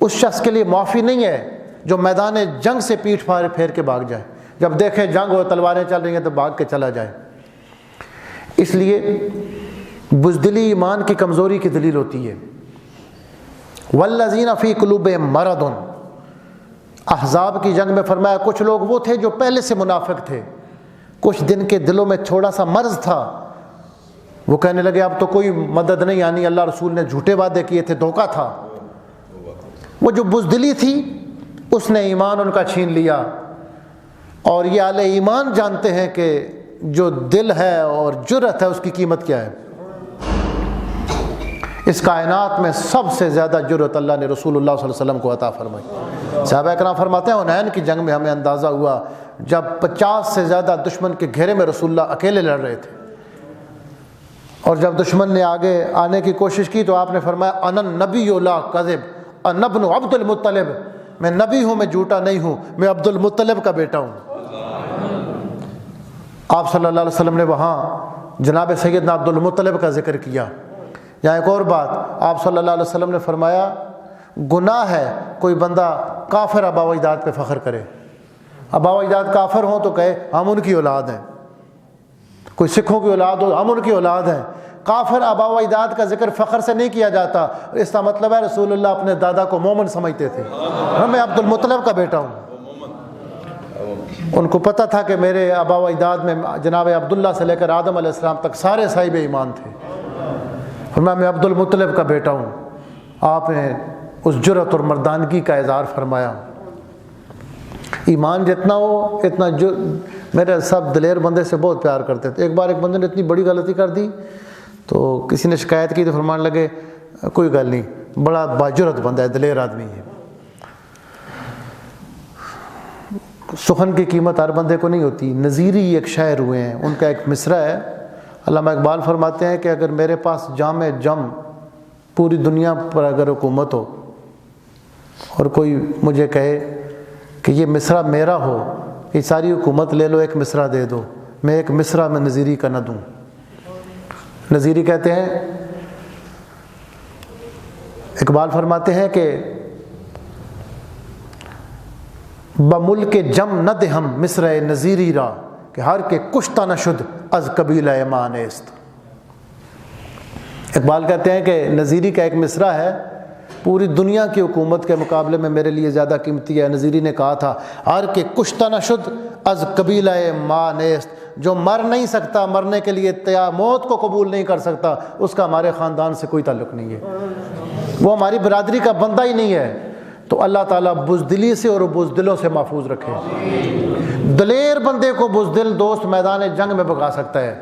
اس شخص کے لیے معافی نہیں ہے جو میدان جنگ سے پیٹھ پھیر کے بھاگ جائے، جب دیکھے جنگ ہو تلواریں چل رہی ہیں تو بھاگ کے چلا جائے۔ اس لیے بزدلی ایمان کی کمزوری کی دلیل ہوتی ہے۔ والذین فی قلوبہم مرض، احزاب کی جنگ میں فرمایا کچھ لوگ وہ تھے جو پہلے سے منافق تھے، کچھ دن کے دلوں میں تھوڑا سا مرض تھا، وہ کہنے لگے اب تو کوئی مدد نہیں آنی، اللہ رسول نے جھوٹے وعدے کیے تھے، دھوکہ تھا۔ وہ جو بزدلی تھی اس نے ایمان ان کا چھین لیا، اور یہ اہل ایمان جانتے ہیں کہ جو دل ہے اور جرأت ہے اس کی قیمت کیا ہے۔ اس کائنات میں سب سے زیادہ جرأت اللہ نے رسول اللہ صلی اللہ علیہ وسلم کو عطا فرمائی۔ صحابہ کرام فرماتے ہیں حنین کی جنگ میں ہمیں اندازہ ہوا جب 50 سے زیادہ دشمن کے گھیرے میں رسول اللہ اکیلے لڑ رہے تھے، اور جب دشمن نے آگے آنے کی کوشش کی تو آپ نے فرمایا انا النبی لا کذب انا ابن عبد المطلب، میں نبی ہوں، میں جھوٹا نہیں ہوں، میں عبد المطلب کا بیٹا ہوں۔ آپ صلی اللہ علیہ وسلم نے وہاں جناب سیدنا عبد المطلب کا ذکر کیا۔ یہاں ایک اور بات آپ صلی اللہ علیہ وسلم نے فرمایا گناہ ہے کوئی بندہ کافر آبا و اجداد پہ فخر کرے، آبا و اجداد کافر ہوں تو کہے ہم ان کی اولاد ہیں، کوئی سکھوں کی اولاد ہو ہم ان کی اولاد ہیں۔ کافر آبا و اجداد کا ذکر فخر سے نہیں کیا جاتا، اس کا مطلب ہے رسول اللہ اپنے دادا کو مومن سمجھتے تھے، میں عبد المطلب کا بیٹا ہوں۔ ان کو پتہ تھا کہ میرے آبا و اجداد میں جناب عبداللہ سے لے کر آدم علیہ السلام تک سارے صاحب ایمان تھے، میں عبد المطلب کا بیٹا ہوں۔ آپ نے اس جرأت اور مردانگی کا اظہار فرمایا۔ ایمان جتنا ہو اتنا میرے سب دلیر بندے سے بہت پیار کرتے تھے۔ ایک بار ایک بندے نے اتنی بڑی غلطی کر دی تو کسی نے شکایت کی تو فرمانے لگے کوئی گل نہیں، بڑا باجرت بندہ ہے، دلیر آدمی ہے۔ سخن کی قیمت ہر بندے کو نہیں ہوتی۔ نظیری ایک شاعر ہوئے ہیں، ان کا ایک مصرع ہے، علامہ اقبال فرماتے ہیں کہ اگر میرے پاس جام جم پوری دنیا پر اگر حکومت ہو اور کوئی مجھے کہے کہ یہ مصرع میرا ہو، یہ ساری حکومت لے لو، ایک مصرع دے دو، میں ایک مصرع میں نظیری کا نہ دوں۔ نظیری کہتے ہیں، اقبال فرماتے ہیں کہ بملک جم نہ دہم مصرع نظیری را، کہ ہر کے کشتہ نہ شد از قبیلہ ایمان است۔ اقبال کہتے ہیں کہ نظیری کا ایک مصرع ہے، پوری دنیا کی حکومت کے مقابلے میں میرے لیے زیادہ قیمتی ہے۔ نظیری نے کہا تھا ہر کے کشتہ نہ شد از قبیلہ ما نیست، جو مر نہیں سکتا، مرنے کے لیے تیار، موت کو قبول نہیں کر سکتا، اس کا ہمارے خاندان سے کوئی تعلق نہیں ہے، وہ ہماری برادری کا بندہ ہی نہیں ہے۔ تو اللہ تعالیٰ بزدلی سے اور بزدلوں سے محفوظ رکھے۔ دلیر بندے کو بزدل دوست میدان جنگ میں بھگا سکتا ہے،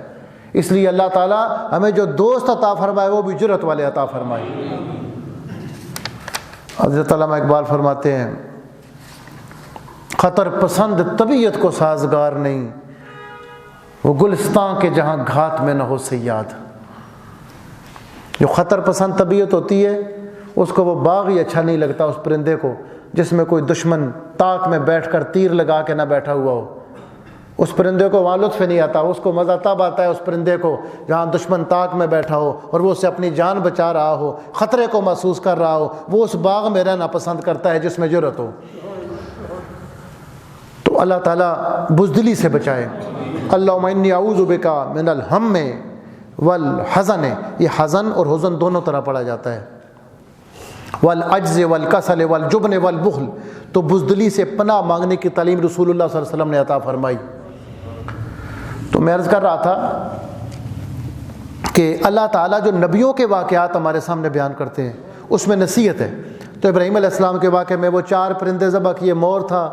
اس لیے اللہ تعالیٰ ہمیں جو دوست عطا فرمائے وہ بھی جرأت والے عطا فرمائے۔ حضرت علامہ اقبال فرماتے ہیں خطر پسند طبیعت کو سازگار نہیں، وہ گلستان کے جہاں گھات میں نہ ہو صیاد۔ جو خطر پسند طبیعت ہوتی ہے اس کو وہ باغ ہی اچھا نہیں لگتا، اس پرندے کو جس میں کوئی دشمن طاق میں بیٹھ کر تیر لگا کے نہ بیٹھا ہوا ہو، اس پرندے کو وہاں لطف نہیں آتا۔ اس کو مزہ تب آتا ہے اس پرندے کو جہاں دشمن طاق میں بیٹھا ہو اور وہ اسے اپنی جان بچا رہا ہو، خطرے کو محسوس کر رہا ہو، وہ اس باغ میں رہنا پسند کرتا ہے جس میں جرأت ہو۔ تو اللہ تعالیٰ بزدلی سے بچائے۔ اللہم انی اعوذ بک من الہم والحزن، یہ حزن اور حزن دونوں طرح پڑھا جاتا ہے، والعجز والکسل والجبن والبخل، تو بزدلی سے پناہ مانگنے کی تعلیم رسول اللہ صلی اللہ علیہ وسلم نے عطا فرمائی۔ تو میں عرض کر رہا تھا کہ اللہ تعالیٰ جو نبیوں کے واقعات ہمارے سامنے بیان کرتے ہیں اس میں نصیحت ہے۔ تو ابراہیم علیہ السلام کے واقعے میں وہ 4 پرندے ذبح کیے، مور تھا،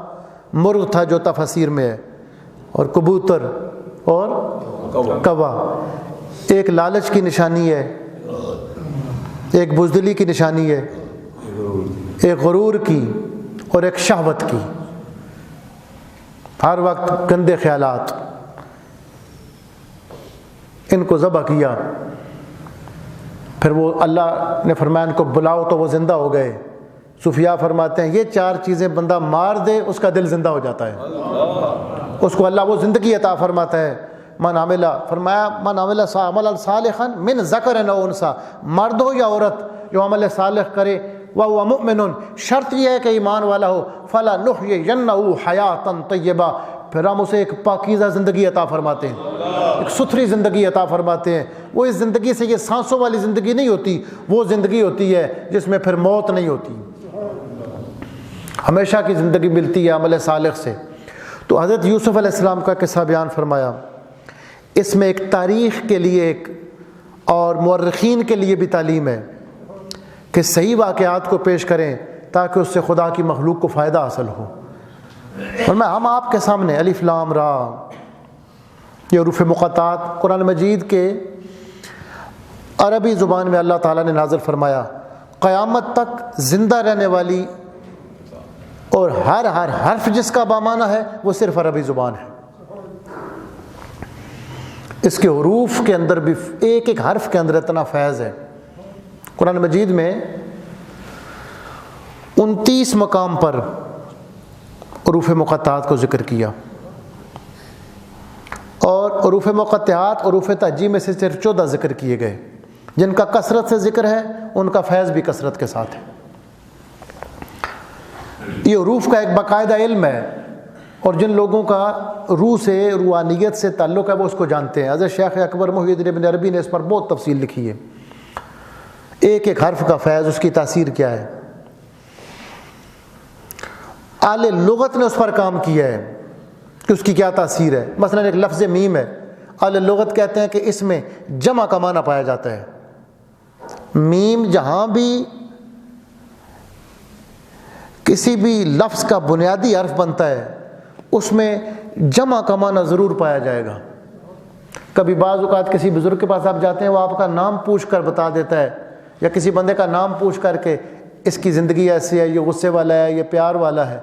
مرغ تھا جو تفاسیر میں ہے، اور کبوتر اور کوا۔ ایک لالچ کی نشانی ہے، ایک بزدلی کی نشانی ہے، ایک غرور کی اور ایک شہوت کی، ہر وقت گندے خیالات، ان کو ذبح کیا۔ پھر وہ اللہ نے فرمایا ان کو بلاؤ تو وہ زندہ ہو گئے۔ صوفیاء فرماتے ہیں یہ 4 چیزیں بندہ مار دے اس کا دل زندہ ہو جاتا ہے، اس کو اللہ وہ زندگی عطا فرماتا ہے۔ من عمل، فرمایا من عمل عملا صالحا من ذکر او انثی، مرد ہو یا عورت جو عمل صالح کرے، وہو مؤمن، شرط یہ ہے کہ ایمان والا ہو، فلنحیینہ حیاتا طیبہ، پھر ہم اسے ایک پاکیزہ زندگی عطا فرماتے ہیں، ایک ستھری زندگی عطا فرماتے ہیں۔ وہ اس زندگی سے یہ سانسوں والی زندگی نہیں ہوتی، وہ زندگی ہوتی ہے جس میں پھر موت نہیں ہوتی، ہمیشہ کی زندگی ملتی ہے عمل صالح سے۔ تو حضرت یوسف علیہ السلام کا قصہ بیان فرمایا، اس میں ایک تاریخ کے لیے ایک اور مورخین کے لیے بھی تعلیم ہے کہ صحیح واقعات کو پیش کریں تاکہ اس سے خدا کی مخلوق کو فائدہ حاصل ہو۔ اور میں ہم آپ کے سامنے الف لام را، یہ حروف مقطعات قرآن مجید کے عربی زبان میں اللہ تعالیٰ نے نازل فرمایا، قیامت تک زندہ رہنے والی اور ہر حرف جس کا بامانہ ہے وہ صرف عربی زبان ہے۔ اس کے حروف کے اندر بھی ایک ایک حرف کے اندر اتنا فیض ہے۔ قرآن مجید میں 29 مقام پر حروف مقطعات کو ذکر کیا، اور حروف مقطعات حروف تہجی میں سے صرف 14 ذکر کیے گئے، جن کا کثرت سے ذکر ہے ان کا فیض بھی کثرت کے ساتھ ہے۔ یہ حروف کا ایک باقاعدہ علم ہے، اور جن لوگوں کا روح سے، روحانیت سے تعلق ہے وہ اس کو جانتے ہیں۔ حضرت شیخ اکبر محی الدین ابن عربی نے اس پر بہت تفصیل لکھی ہے، ایک ایک حرف کا فیض، اس کی تاثیر کیا ہے۔ اہل لغت نے اس پر کام کیا ہے کہ اس کی کیا تاثیر ہے۔ مثلا ایک لفظ میم ہے، اہل لغت کہتے ہیں کہ اس میں جمع کا معنی پایا جاتا ہے۔ میم جہاں بھی کسی بھی لفظ کا بنیادی حرف بنتا ہے اس میں جمع کا معنی ضرور پایا جائے گا۔ کبھی بعض اوقات کسی بزرگ کے پاس آپ جاتے ہیں، وہ آپ کا نام پوچھ کر بتا دیتا ہے، یا کسی بندے کا نام پوچھ کر کے اس کی زندگی ایسی ہے، یہ غصے والا ہے، یہ پیار والا ہے،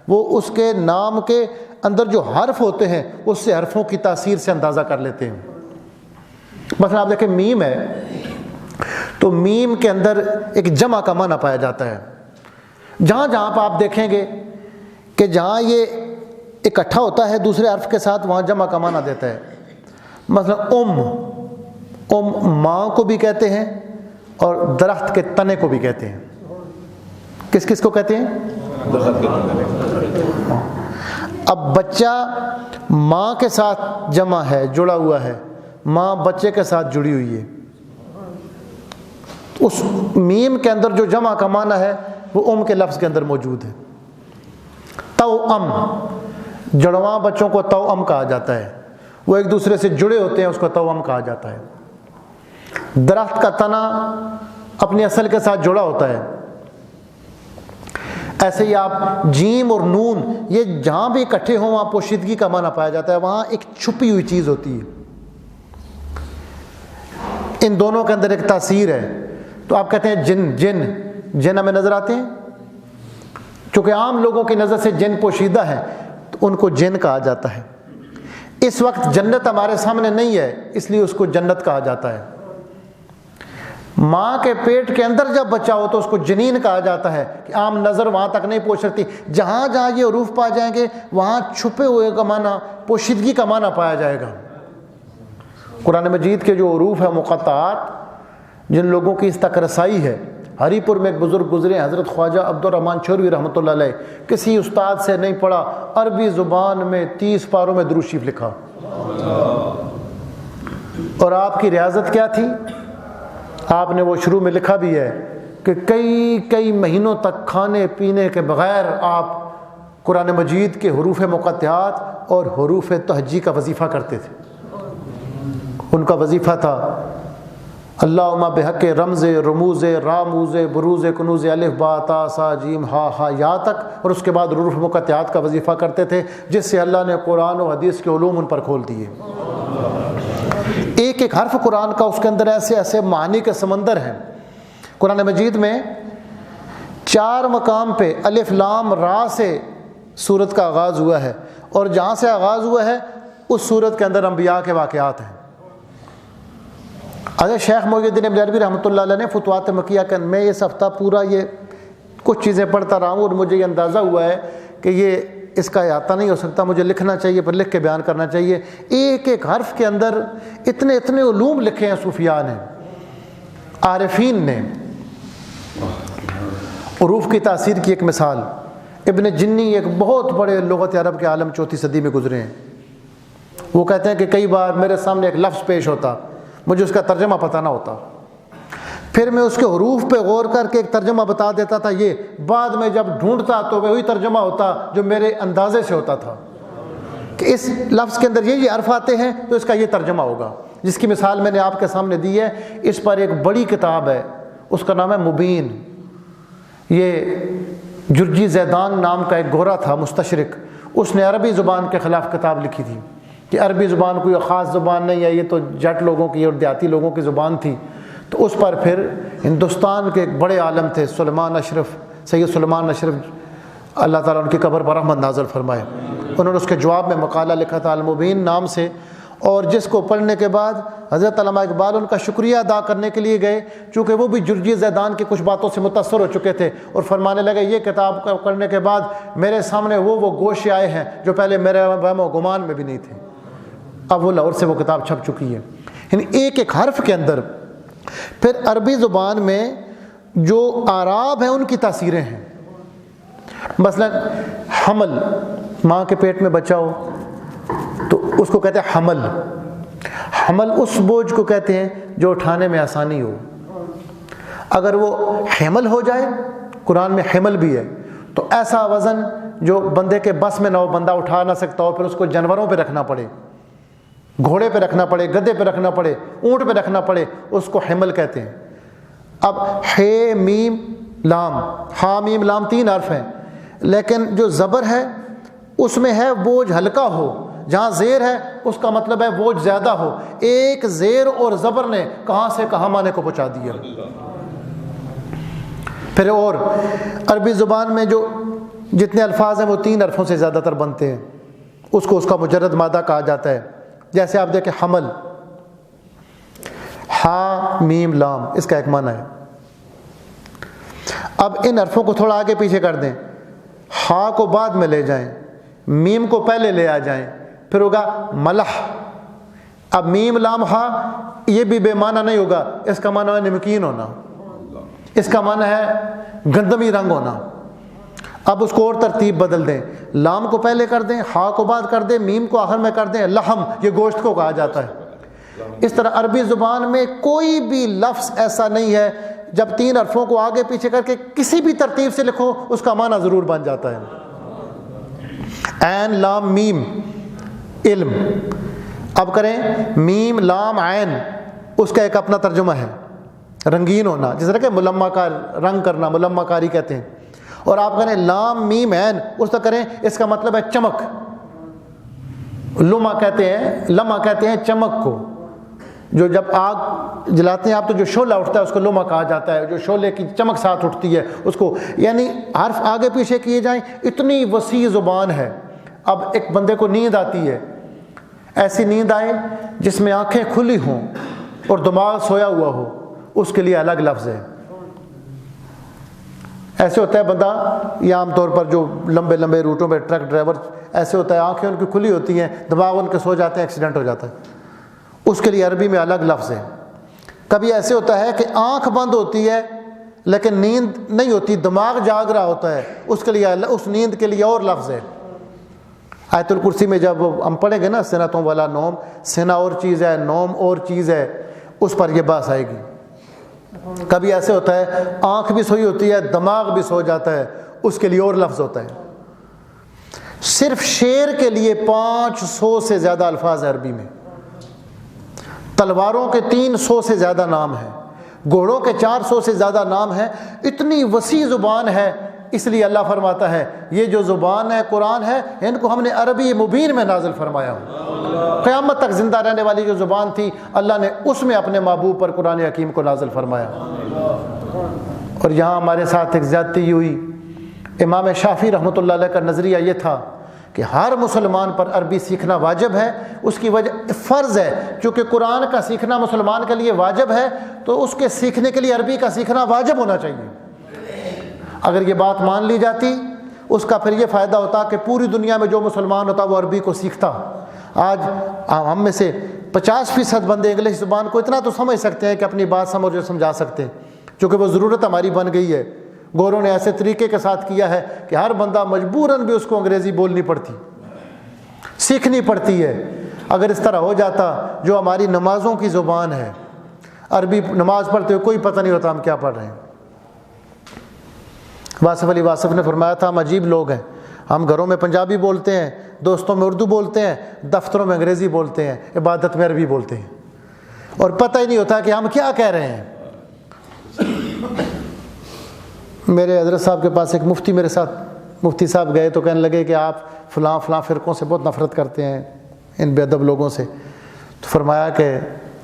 وہ اس کے نام کے اندر جو حرف ہوتے ہیں اس سے حرفوں کی تاثیر سے اندازہ کر لیتے ہیں۔ مثلا آپ دیکھیں میم ہے تو میم کے اندر ایک جمع کا معنی پایا جاتا ہے۔ جہاں جہاں پہ آپ دیکھیں گے کہ جہاں یہ اکٹھا ہوتا ہے دوسرے حرف کے ساتھ، وہاں جمع کا معنی دیتا ہے۔ مثلا ماں کو بھی کہتے ہیں اور درخت کے تنے کو بھی کہتے ہیں۔ کس کس کو کہتے ہیں؟ درخت کے تنے۔ اب بچہ ماں کے ساتھ جمع ہے، جڑا ہوا ہے، ماں بچے کے ساتھ جڑی ہوئی ہے۔ اس میم کے اندر جو جمع کا معنی ہے وہ کے لفظ کے اندر موجود ہے۔ توأم، جڑواں بچوں کو توأم کہا جاتا ہے، وہ ایک دوسرے سے جڑے ہوتے ہیں، اس کو توأم کہا جاتا ہے۔ درخت کا تنا اپنی اصل کے ساتھ جڑا ہوتا ہے، ایسے ہی آپ جیم اور نون یہ جہاں بھی اکٹھے ہوں وہاں پوشیدگی کا معنی پایا جاتا ہے، وہاں ایک چھپی ہوئی چیز ہوتی ہے، ان دونوں کے اندر ایک تاثیر ہے۔ تو آپ کہتے ہیں جن ہمیں نظر آتے ہیں، چونکہ عام لوگوں کی نظر سے جن پوشیدہ ہے تو ان کو جن کہا جاتا ہے۔ اس وقت جنت ہمارے سامنے نہیں ہے، اس لیے اس کو جنت کہا جاتا ہے۔ ماں کے پیٹ کے اندر جب بچہ ہو تو اس کو جنین کہا جاتا ہے کہ عام نظر وہاں تک نہیں پہنچ سکتی، جہاں جہاں یہ حروف پائے جائیں گے وہاں چھپے ہوئے کا معنی، پوشیدگی کا معنی پایا جائے گا۔ قرآن مجید کے جو حروف ہیں مقطعات، جن لوگوں کی اس تک رسائی ہے، ہری پور میں ایک بزرگ گزرے حضرت خواجہ عبدالرحمن چھوروی رحمۃ اللہ علیہ، کسی استاد سے نہیں پڑھا، عربی زبان میں 30 پاروں میں درود شریف لکھا، اور آپ کی ریاضت کیا تھی؟ آپ نے وہ شروع میں لکھا بھی ہے کہ کئی مہینوں تک کھانے پینے کے بغیر آپ قرآن مجید کے حروف مقطعات اور حروف تہجی کا وظیفہ کرتے تھے۔ ان کا وظیفہ تھا اللہم بحق رمز رموز راموز بروز کنوز الف با تا سا جیم ہا یا تک، اور اس کے بعد حروف مقطعات کا وظیفہ کرتے تھے، جس سے اللہ نے قرآن و حدیث کے علوم ان پر کھول دیے۔ ایک ایک حرف قرآن کا، اس کے اندر ایسے ایسے معانی کے سمندر ہیں۔ قرآن مجید میں 4 مقام پہ الف لام را سے سورت کا آغاز ہوا ہے، اور جہاں سے آغاز ہوا ہے اس سورت کے اندر انبیاء کے واقعات ہیں۔ حضرت شیخ محی الدین ابن عربی رحمۃ اللہ علیہ نے فتوحات مکیہ کے میں اس ہفتہ پورا یہ کچھ چیزیں پڑھتا رہا ہوں، اور مجھے یہ اندازہ ہوا ہے کہ یہ اس کا احاطہ نہیں ہو سکتا، مجھے لکھنا چاہیے، پھر لکھ کے بیان کرنا چاہیے۔ ایک ایک حرف کے اندر اتنے علوم لکھے ہیں صوفیاء نے، عارفین نے۔ حروف کی تاثیر کی ایک مثال، ابن جنی ایک بہت بڑے لغت عرب کے عالم 4 صدی میں گزرے ہیں۔ وہ کہتے ہیں کہ کئی بار میرے سامنے ایک لفظ پیش ہوتا، مجھے اس کا ترجمہ پتہ نہ ہوتا، پھر میں اس کے حروف پہ غور کر کے ایک ترجمہ بتا دیتا تھا، یہ بعد میں جب ڈھونڈتا تو وہی ترجمہ ہوتا جو میرے اندازے سے ہوتا تھا کہ اس لفظ کے اندر یہ حرف آتے ہیں تو اس کا یہ ترجمہ ہوگا، جس کی مثال میں نے آپ کے سامنے دی ہے۔ اس پر ایک بڑی کتاب ہے، اس کا نام ہے مبین۔ یہ جرجی زیدان نام کا ایک گورا تھا مستشرق، اس نے عربی زبان کے خلاف کتاب لکھی تھی کہ عربی زبان کوئی خاص زبان نہیں ہے، یہ تو جٹ لوگوں کی اور دیہاتی لوگوں کی زبان تھی۔ تو اس پر پھر ہندوستان کے ایک بڑے عالم تھے سلیمان اشرف، سید سلیمان اشرف، اللہ تعالیٰ ان کی قبر پر رحمت نازل فرمائے، انہوں نے اس کے جواب میں مقالہ لکھا تھا المبین نام سے، اور جس کو پڑھنے کے بعد حضرت علامہ اقبال ان کا شکریہ ادا کرنے کے لیے گئے، چونکہ وہ بھی جرجی زیدان کی کچھ باتوں سے متاثر ہو چکے تھے، اور فرمانے لگے یہ کتاب پڑھنے کے بعد میرے سامنے وہ گوشے آئے ہیں جو پہلے میرے وہم و گمان میں بھی نہیں تھے۔ اب وہ لاہور سے وہ کتاب چھپ چکی ہے۔ یعنی ایک ایک حرف کے اندر پھر عربی زبان میں جو اعراب ہیں ان کی تاثیریں ہیں۔ مثلا حمل، ماں کے پیٹ میں بچہ ہو تو اس کو کہتے ہیں حمل۔ حمل اس بوجھ کو کہتے ہیں جو اٹھانے میں آسانی ہو۔ اگر وہ حمل ہو جائے، قرآن میں حمل بھی ہے، تو ایسا وزن جو بندے کے بس میں نہ ہو، بندہ اٹھا نہ سکتا ہو، پھر اس کو جانوروں پہ رکھنا پڑے، گھوڑے پہ رکھنا پڑے، گدھے پہ رکھنا پڑے، اونٹ پہ رکھنا پڑے، اس کو حمل کہتے ہیں۔ اب ح میم لام، ہا میم لام 3 حرف ہیں، لیکن جو زبر ہے اس میں ہے بوجھ ہلکا ہو، جہاں زیر ہے اس کا مطلب ہے بوجھ زیادہ ہو۔ ایک زیر اور زبر نے کہاں سے کہاں معنی کو پہنچا دیا۔ پھر اور عربی زبان میں جو جتنے الفاظ ہیں وہ 3 حرفوں سے زیادہ تر بنتے ہیں، اس کو اس کا مجرد مادہ کہا جاتا ہے۔ جیسے آپ دیکھیں حمل، ہا میم لام، اس کا ایک معنی ہے۔ اب ان حرفوں کو تھوڑا آگے پیچھے کر دیں، ہا کو بعد میں لے جائیں، میم کو پہلے لے آ جائیں، پھر ہوگا ملح۔ اب میم لام ہا یہ بھی بے معنی نہیں ہوگا، اس کا معنی ہے نمکین ہونا، اس کا معنی ہے گندمی رنگ ہونا۔ اب اس کو اور ترتیب بدل دیں، لام کو پہلے کر دیں، ہا کو بعد کر دیں، میم کو آخر میں کر دیں، لحم، یہ گوشت کو کہا جاتا ہے۔ اس طرح عربی زبان میں کوئی بھی لفظ ایسا نہیں ہے جب 3 حرفوں کو آگے پیچھے کر کے کسی بھی ترتیب سے لکھو اس کا معنی ضرور بن جاتا ہے. عین لام میم علم. اب کریں میم لام عین، اس کا ایک اپنا ترجمہ ہے رنگین ہونا، جس طرح کہ ملمہ کا رنگ کرنا ملمہ کاری کہتے ہیں. اور آپ کریں لام میم عین، اس طرح کریں اس کا مطلب ہے چمک. لمہ کہتے ہیں چمک کو. جو جب آگ جلاتے ہیں آپ تو جو شعلہ اٹھتا ہے اس کو لمہ کہا جاتا ہے، جو شعلے کی چمک ساتھ اٹھتی ہے اس کو. یعنی حرف آگے پیچھے کیے جائیں، اتنی وسیع زبان ہے. اب ایک بندے کو نیند آتی ہے، ایسی نیند آئے جس میں آنکھیں کھلی ہوں اور دماغ سویا ہوا ہو، اس کے لیے الگ لفظ ہے. ایسے ہوتا ہے بندہ، یہ عام طور پر جو لمبے لمبے روٹوں پہ ٹرک ڈرائیور ایسے ہوتا ہے، آنکھیں ان کی کھلی ہوتی ہیں، دماغ ان کے سو جاتے ہیں، ایکسیڈنٹ ہو جاتا ہے، اس کے لیے عربی میں الگ لفظ ہے. کبھی ایسے ہوتا ہے کہ آنکھ بند ہوتی ہے لیکن نیند نہیں ہوتی، دماغ جاگ رہا ہوتا ہے، اس کے لیے اس نیند کے لیے اور لفظ ہے. آیت الکرسی میں جب ہم پڑھیں گے نا سنتوں والا نوم، سنا اور چیز ہے، نوم اور چیز ہے، اس پر یہ بات آئے گی. کبھی ایسے ہوتا ہے آنکھ بھی سوئی ہوتی ہے، دماغ بھی سو جاتا ہے، اس کے لیے اور لفظ ہوتا ہے. صرف شیر کے لیے 500 سے زیادہ الفاظ ہیں عربی میں. تلواروں کے 300 سے زیادہ نام ہیں، گھوڑوں کے 400 سے زیادہ نام ہیں. اتنی وسیع زبان ہے. اس لیے اللہ فرماتا ہے یہ جو زبان ہے قرآن ہے، ان کو ہم نے عربی مبین میں نازل فرمایا ہو. قیامت تک زندہ رہنے والی جو زبان تھی اللہ نے اس میں اپنے محبوب پر قرآن حکیم کو نازل فرمایا. اور یہاں ہمارے ساتھ ایک زیادتی ہوئی. امام شافعی رحمۃ اللہ علیہ کا نظریہ یہ تھا کہ ہر مسلمان پر عربی سیکھنا واجب ہے. اس کی وجہ فرض ہے، چونکہ قرآن کا سیکھنا مسلمان کے لیے واجب ہے تو اس کے سیکھنے کے لیے عربی کا سیکھنا واجب ہونا چاہیے. اگر یہ بات مان لی جاتی اس کا پھر یہ فائدہ ہوتا کہ پوری دنیا میں جو مسلمان ہوتا وہ عربی کو سیکھتا. آج ہم میں سے 50% بندے انگلش زبان کو اتنا تو سمجھ سکتے ہیں کہ اپنی بات سمجھا سکتے ہیں، چونکہ وہ ضرورت ہماری بن گئی ہے. گوروں نے ایسے طریقے کے ساتھ کیا ہے کہ ہر بندہ مجبوراً بھی اس کو انگریزی بولنی پڑتی، سیکھنی پڑتی ہے. اگر اس طرح ہو جاتا، جو ہماری نمازوں کی زبان ہے، عربی نماز پڑھتے ہوئے کوئی پتہ نہیں ہوتا ہم کیا پڑھ رہے ہیں. واصف علی واصف نے فرمایا تھا ہم عجیب لوگ ہیں، ہم گھروں میں پنجابی بولتے ہیں، دوستوں میں اردو بولتے ہیں، دفتروں میں انگریزی بولتے ہیں، عبادت میں عربی بولتے ہیں، اور پتہ ہی نہیں ہوتا کہ ہم کیا کہہ رہے ہیں. میرے حضرت صاحب کے پاس ایک مفتی میرے ساتھ مفتی صاحب گئے تو کہنے لگے کہ آپ فلاں فرقوں سے بہت نفرت کرتے ہیں، ان بے ادب لوگوں سے. تو فرمایا کہ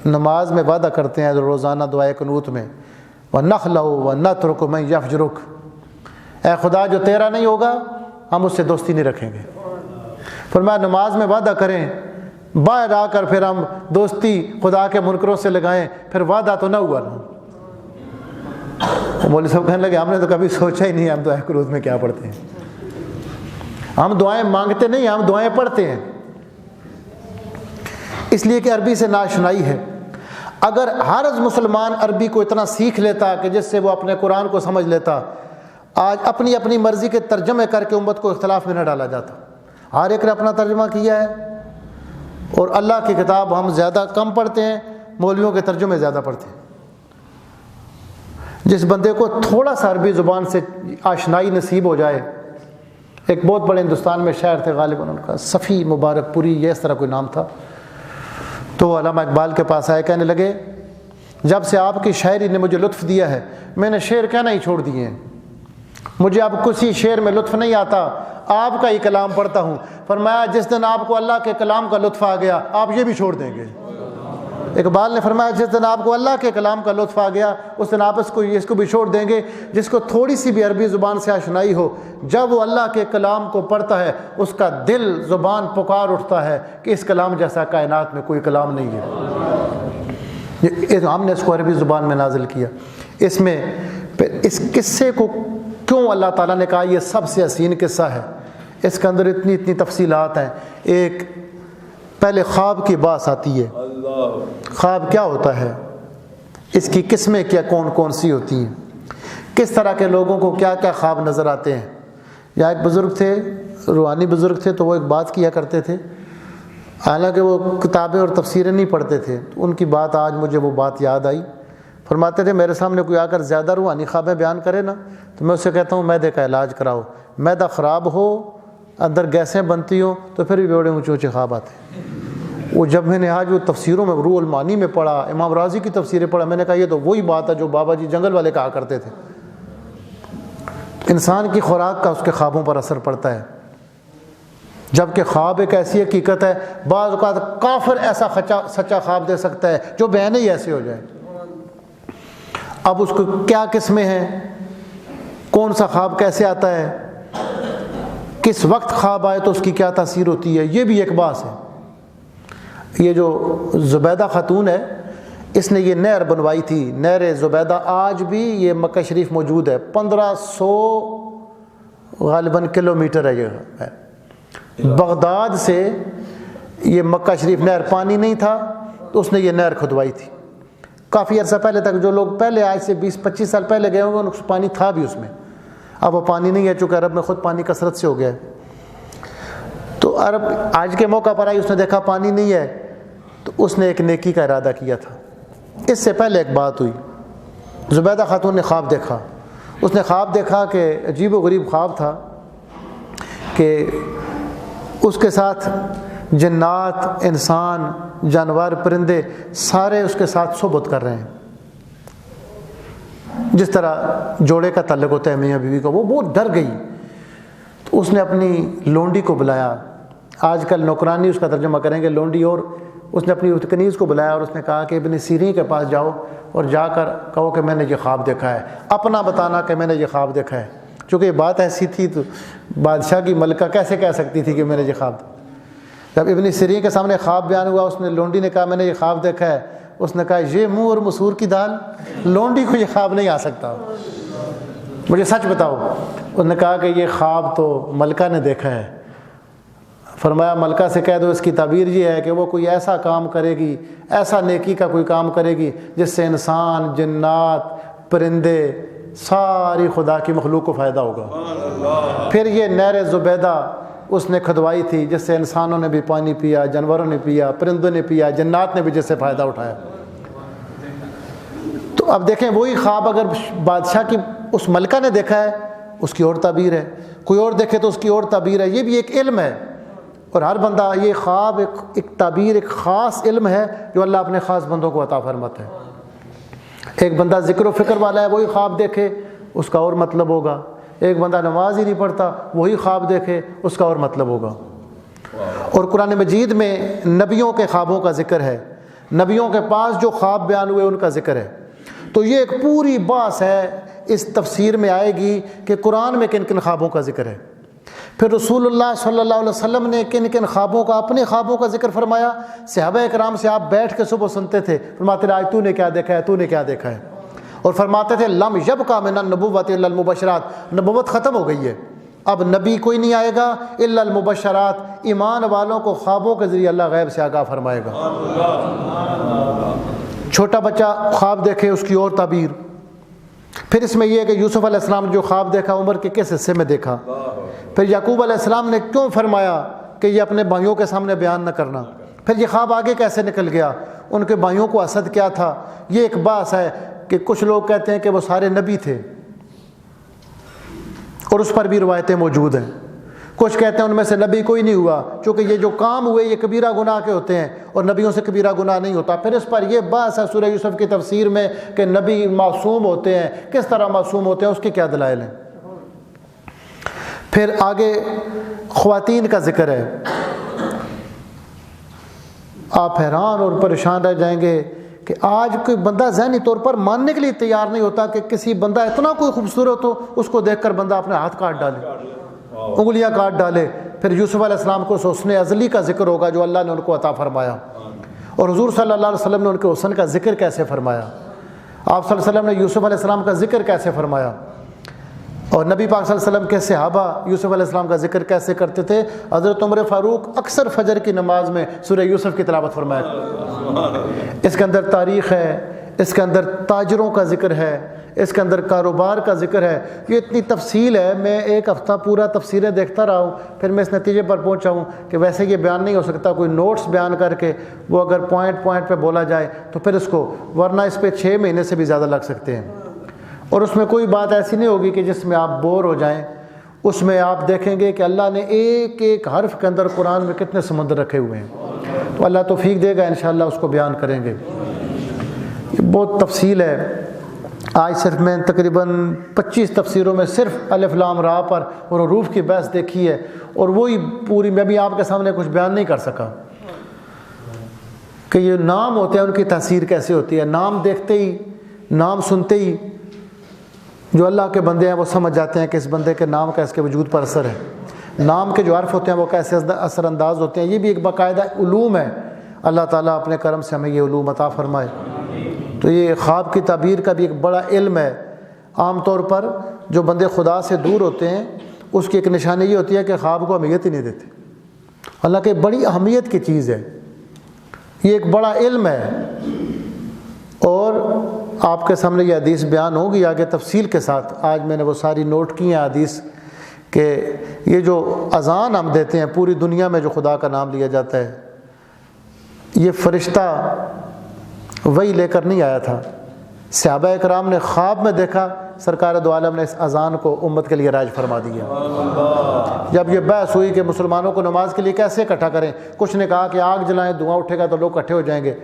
نماز میں وعدہ کرتے ہیں روزانہ دعائے قنوت میں، وَنَخْلَعُ وَنَتْرُكُ مَن يَفْجُرُكَ، اے خدا جو تیرا نہیں ہوگا ہم اس سے دوستی نہیں رکھیں گے. فرمایا نماز میں وعدہ کریں، باہر آ کر پھر ہم دوستی خدا کے منکروں سے لگائیں، پھر وعدہ تو نہ ہوا نا. مولوی صاحب کہنے لگے ہم نے تو کبھی سوچا ہی نہیں ہم دعائے قنوت میں کیا پڑھتے ہیں. ہم دعائیں مانگتے نہیں، ہم دعائیں پڑھتے ہیں، اس لیے کہ عربی سے ناشنائی ہے. اگر ہر مسلمان عربی کو اتنا سیکھ لیتا کہ جس سے وہ اپنے قرآن کو سمجھ لیتا، آج اپنی اپنی مرضی کے ترجمے کر کے امت کو اختلاف میں نہ ڈالا جاتا. ہر ایک نے اپنا ترجمہ کیا ہے، اور اللہ کی کتاب ہم زیادہ کم پڑھتے ہیں، مولویوں کے ترجمے زیادہ پڑھتے ہیں. جس بندے کو تھوڑا سا عربی زبان سے آشنائی نصیب ہو جائے، ایک بہت بڑے ہندوستان میں شاعر تھے غالباً ان کا صفی مبارک پوری یہ اس طرح کوئی نام تھا، تو وہ علامہ اقبال کے پاس آئے، کہنے لگے جب سے آپ کی شاعری نے مجھے لطف دیا ہے میں نے شعر کہنا ہی چھوڑ دیے ہیں، مجھے اب کسی شعر میں لطف نہیں آتا، آپ کا ہی کلام پڑھتا ہوں. فرمایا جس دن آپ کو اللہ کے کلام کا لطف آ گیا آپ یہ بھی چھوڑ دیں گے. اقبال نے فرمایا جس دن آپ کو اللہ کے کلام کا لطف آ گیا اس دن آپ اس کو بھی چھوڑ دیں گے. جس کو تھوڑی سی بھی عربی زبان سے آشنائی ہو، جب وہ اللہ کے کلام کو پڑھتا ہے اس کا دل زبان پکار اٹھتا ہے کہ اس کلام جیسا کائنات میں کوئی کلام نہیں ہے. ہم نے اس کو عربی زبان میں نازل کیا. اس میں اس قصے کو کیوں اللہ تعالیٰ نے کہا یہ سب سے حسین قصہ ہے، اس کے اندر اتنی تفصیلات ہیں. ایک پہلے خواب کی بات آتی ہے، خواب کیا ہوتا ہے، اس کی قسمیں کیا کون سی ہوتی ہیں، کس طرح کے لوگوں کو کیا کیا خواب نظر آتے ہیں. یا ایک بزرگ تھے، روحانی بزرگ تھے، تو وہ ایک بات کیا کرتے تھے حالانکہ وہ کتابیں اور تفسیریں نہیں پڑھتے تھے، ان کی بات آج مجھے وہ بات یاد آئی۔ فرماتے تھے میرے سامنے کوئی آ کر زیادہ روحانی خوابیں بیان کرے نا تو میں اسے کہتا ہوں معدے کا علاج کراؤ، معدہ خراب ہو، اندر گیسیں بنتی ہوں تو پھر بھی بڑے اونچے اونچے خواب آتے ہیں۔ وہ جب میں نے آج وہ تفسیروں میں روح المعانی میں پڑھا، امام راضی کی تفسیریں پڑھا، میں نے کہا یہ تو وہی بات ہے جو بابا جی جنگل والے کہا کرتے تھے۔ انسان کی خوراک کا اس کے خوابوں پر اثر پڑتا ہے، جبکہ خواب ایک ایسی حقیقت ہے، بعض اوقات کافر ایسا سچا خواب دے سکتا ہے جو بیان ہی ایسے ہو جائے۔ اب اس کو کیا قسمیں ہیں، کون سا خواب کیسے آتا ہے، کس وقت خواب آئے تو اس کی کیا تاثیر ہوتی ہے، یہ بھی ایک بات ہے۔ یہ جو زبیدہ خاتون ہے، اس نے یہ نہر بنوائی تھی، نہر زبیدہ، آج بھی یہ مکہ شریف موجود ہے، 1500 غالباً کلومیٹر ہے یہ ہے۔ بغداد سے یہ مکہ شریف نہر، پانی نہیں تھا تو اس نے یہ نہر کھدوائی تھی۔ کافی عرصہ پہلے تک جو لوگ پہلے آج سے 20-25 سال پہلے گئے ہوں گے ان کو پانی تھا بھی اس میں، اب وہ پانی نہیں ہے چونکہ عرب میں خود پانی کثرت سے ہو گیا ہے۔ تو عرب آج کے موقع پر آئی، اس نے دیکھا پانی نہیں ہے تو اس نے ایک نیکی کا ارادہ کیا تھا۔ اس سے پہلے ایک بات ہوئی، زبیدہ خاتون نے خواب دیکھا۔ اس نے خواب دیکھا کہ عجیب و غریب خواب تھا کہ اس کے ساتھ جنات، انسان، جانور، پرندے سارے اس کے ساتھ صحبت کر رہے ہیں، جس طرح جوڑے کا تعلق ہوتا ہے میاں بیوی کا۔ وہ بہت ڈر گئی تو اس نے اپنی لونڈی کو بلایا، آج کل نوکرانی اس کا ترجمہ کریں گے لونڈی، اور اس نے اپنی کنیز کو بلایا اور اس نے کہا کہ ابن سیرین کے پاس جاؤ اور جا کر کہو کہ میں نے یہ خواب دیکھا ہے، اپنا بتانا کہ میں نے یہ خواب دیکھا ہے۔ چونکہ یہ بات ایسی تھی تو بادشاہ کی ملکہ کیسے کہہ سکتی تھی کہ میں نے یہ خواب دیکھا۔ جب ابن سیرین کے سامنے خواب بیان ہوا، اس نے لونڈی نے کہا میں نے یہ خواب دیکھا ہے، اس نے کہا یہ منہ اور مسور کی دال، لونڈی کو یہ خواب نہیں آ سکتا، مجھے سچ بتاؤ۔ اس نے کہا کہ یہ خواب تو ملکہ نے دیکھا ہے۔ فرمایا ملکہ سے کہہ دو اس کی تعبیر یہ ہے کہ وہ کوئی ایسا کام کرے گی، ایسا نیکی کا کوئی کام کرے گی جس سے انسان، جنات، پرندے، ساری خدا کی مخلوق کو فائدہ ہوگا۔ پھر یہ نہر زبیدہ اس نے کھدوائی تھی جس سے انسانوں نے بھی پانی پیا، جانوروں نے پیا، پرندوں نے پیا، جنات نے بھی جس سے فائدہ اٹھایا۔ تو اب دیکھیں وہی خواب اگر بادشاہ کی اس ملکہ نے دیکھا ہے اس کی اور تعبیر ہے، کوئی اور دیکھے تو اس کی اور تعبیر ہے۔ یہ بھی ایک علم ہے، اور ہر بندہ یہ خواب ایک تعبیر، ایک خاص علم ہے جو اللہ اپنے خاص بندوں کو عطا فرماتا ہے۔ ایک بندہ ذکر و فکر والا ہے، وہی خواب دیکھے اس کا اور مطلب ہوگا۔ ایک بندہ نماز ہی نہیں پڑھتا، وہی خواب دیکھے اس کا اور مطلب ہوگا۔ اور قرآن مجید میں نبیوں کے خوابوں کا ذکر ہے، نبیوں کے پاس جو خواب بیان ہوئے ان کا ذکر ہے۔ تو یہ ایک پوری بحث ہے، اس تفسیر میں آئے گی کہ قرآن میں کن کن خوابوں کا ذکر ہے، پھر رسول اللہ صلی اللہ علیہ وسلم نے کن کن خوابوں کا، اپنے خوابوں کا ذکر فرمایا۔ صحابہ کرام سے آپ بیٹھ کے صبح سنتے تھے، فرماتے تھے آج تو نے کیا دیکھا ہے، تو نے کیا دیکھا ہے، اور فرماتے تھے لم یبقى من النبوۃ الا المبشرات، نبوت ختم ہو گئی ہے، اب نبی کوئی نہیں آئے گا الا المبشرات، ایمان والوں کو خوابوں کے ذریعے اللہ غیب سے آگاہ فرمائے گا۔ چھوٹا بچہ خواب دیکھے اس کی اور تعبیر۔ پھر اس میں یہ ہے کہ یوسف علیہ السلام نے جو خواب دیکھا عمر کے کس حصے میں دیکھا، پھر یعقوب علیہ السلام نے کیوں فرمایا کہ یہ اپنے بھائیوں کے سامنے بیان نہ کرنا، پھر یہ خواب آگے کیسے نکل گیا، ان کے بھائیوں کو حسد کیا تھا۔ یہ ایک بات ہے کہ کچھ لوگ کہتے ہیں کہ وہ سارے نبی تھے اور اس پر بھی روایتیں موجود ہیں، کچھ کہتے ہیں ان میں سے نبی کوئی نہیں ہوا، چونکہ یہ جو کام ہوئے یہ کبیرہ گناہ کے ہوتے ہیں اور نبیوں سے کبیرہ گناہ نہیں ہوتا۔ پھر اس پر یہ بحث ہے سورہ یوسف کی تفسیر میں کہ نبی معصوم ہوتے ہیں، کس طرح معصوم ہوتے ہیں، اس کے کیا دلائل ہیں۔ پھر آگے خواتین کا ذکر ہے، آپ حیران اور پریشان رہ جائیں گے کہ آج کوئی بندہ ذہنی طور پر ماننے کے لیے تیار نہیں ہوتا کہ کسی بندہ اتنا کوئی خوبصورت ہو اس کو دیکھ کر بندہ اپنے ہاتھ کاٹ ڈالے، انگلیاں کاٹ ڈالے۔ پھر یوسف علیہ السلام کو حسن ازلی کا ذکر ہوگا جو اللہ نے ان کو عطا فرمایا، اور حضور صلی اللہ علیہ وسلم نے ان کے حسن کا ذکر کیسے فرمایا، آپ صلی اللہ علیہ وسلم نے یوسف علیہ السلام کا ذکر کیسے فرمایا، اور نبی پاک صلی اللہ علیہ وسلم کے صحابہ یوسف علیہ السلام کا ذکر کیسے کرتے تھے۔ حضرت عمر فاروق اکثر فجر کی نماز میں سورہ یوسف کی تلاوت فرمایا۔ اس کے اندر تاریخ ہے، اس کے اندر تاجروں کا ذکر ہے، اس کے اندر کاروبار کا ذکر ہے. یہ اتنی تفصیل ہے، میں ایک ہفتہ پورا تفسیریں دیکھتا رہا ہوں، پھر میں اس نتیجے پر پہنچا ہوں کہ ویسے یہ بیان نہیں ہو سکتا. کوئی نوٹس بیان کر کے وہ اگر پوائنٹ پہ بولا جائے تو پھر اس کو، ورنہ اس پہ 6 مہینے سے بھی زیادہ لگ سکتے ہیں. اور اس میں کوئی بات ایسی نہیں ہوگی کہ جس میں آپ بور ہو جائیں. اس میں آپ دیکھیں گے کہ اللہ نے ایک ایک حرف کے اندر قرآن میں کتنے سمندر رکھے ہوئے ہیں. تو اللہ توفیق دے گا، انشاءاللہ اس کو بیان کریں گے. یہ بہت تفصیل ہے. آج صرف میں تقریباً 25 تفسیروں میں صرف الف لام را پر اور حروف کی بحث دیکھی ہے، اور وہی پوری میں بھی آپ کے سامنے کچھ بیان نہیں کر سکا کہ یہ نام ہوتے ہیں ان کی تاثیر کیسے ہوتی ہے. نام دیکھتے ہی، نام سنتے ہی جو اللہ کے بندے ہیں وہ سمجھ جاتے ہیں کہ اس بندے کے نام کا اس کے وجود پر اثر ہے. نام کے جو حرف ہوتے ہیں وہ کیسے اثر انداز ہوتے ہیں. یہ بھی ایک باقاعدہ علوم ہے. اللہ تعالیٰ اپنے کرم سے ہمیں یہ علوم عطا فرمائے. تو یہ خواب کی تعبیر کا بھی ایک بڑا علم ہے. عام طور پر جو بندے خدا سے دور ہوتے ہیں اس کی ایک نشانی یہ ہوتی ہے کہ خواب کو اہمیت ہی نہیں دیتے. اللہ کی بڑی اہمیت کی چیز ہے. یہ ایک بڑا علم ہے. اور آپ کے سامنے یہ حدیث بیان ہوگی آگے تفصیل کے ساتھ. آج میں نے وہ ساری نوٹ کی ہیں حدیث کہ یہ جو اذان ہم دیتے ہیں پوری دنیا میں جو خدا کا نام لیا جاتا ہے، یہ فرشتہ وہی لے کر نہیں آیا تھا. صحابہ اکرام نے خواب میں دیکھا سرکار دو عالم نے اس اذان کو امت کے لیے رائج فرما دیا. جب یہ بحث ہوئی کہ مسلمانوں کو نماز کے لیے کیسے اکٹھا کریں، کچھ نے کہا کہ آگ جلائیں، دھواں اٹھے گا تو لوگ اکٹھے ہو جائیں گے.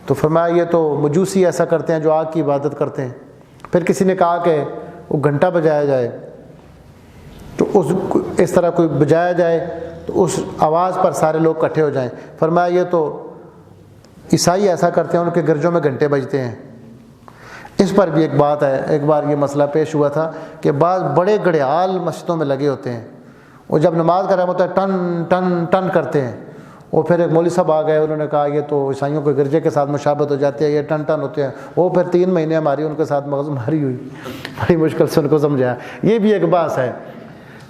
تو فرمایا یہ تو مجوسی ایسا کرتے ہیں جو آگ کی عبادت کرتے ہیں. پھر کسی نے کہا کہ وہ گھنٹہ بجایا جائے، تو اس طرح کوئی بجایا جائے تو اس آواز پر سارے لوگ اکٹھے ہو جائیں. فرمایا یہ تو عیسائی ایسا کرتے ہیں، ان کے گرجوں میں گھنٹے بجتے ہیں. اس پر بھی ایک بات ہے. ایک بار یہ مسئلہ پیش ہوا تھا کہ بعض بڑے گڑیال مسجدوں میں لگے ہوتے ہیں، وہ جب نماز کا ٹائم ہوتا ہے ٹن ٹن ٹن کرتے ہیں. اور پھر ایک مولوی صاحب آ گئے، انہوں نے کہا یہ تو عیسائیوں کے گرجے کے ساتھ مشابہت ہو جاتی ہے، یہ ٹن ٹن ہوتے ہیں. وہ پھر 3 مہینے ہماری ان کے ساتھ مغز ماری ہوئی، بڑی مشکل سے ان کو سمجھایا. یہ بھی ایک بات ہے.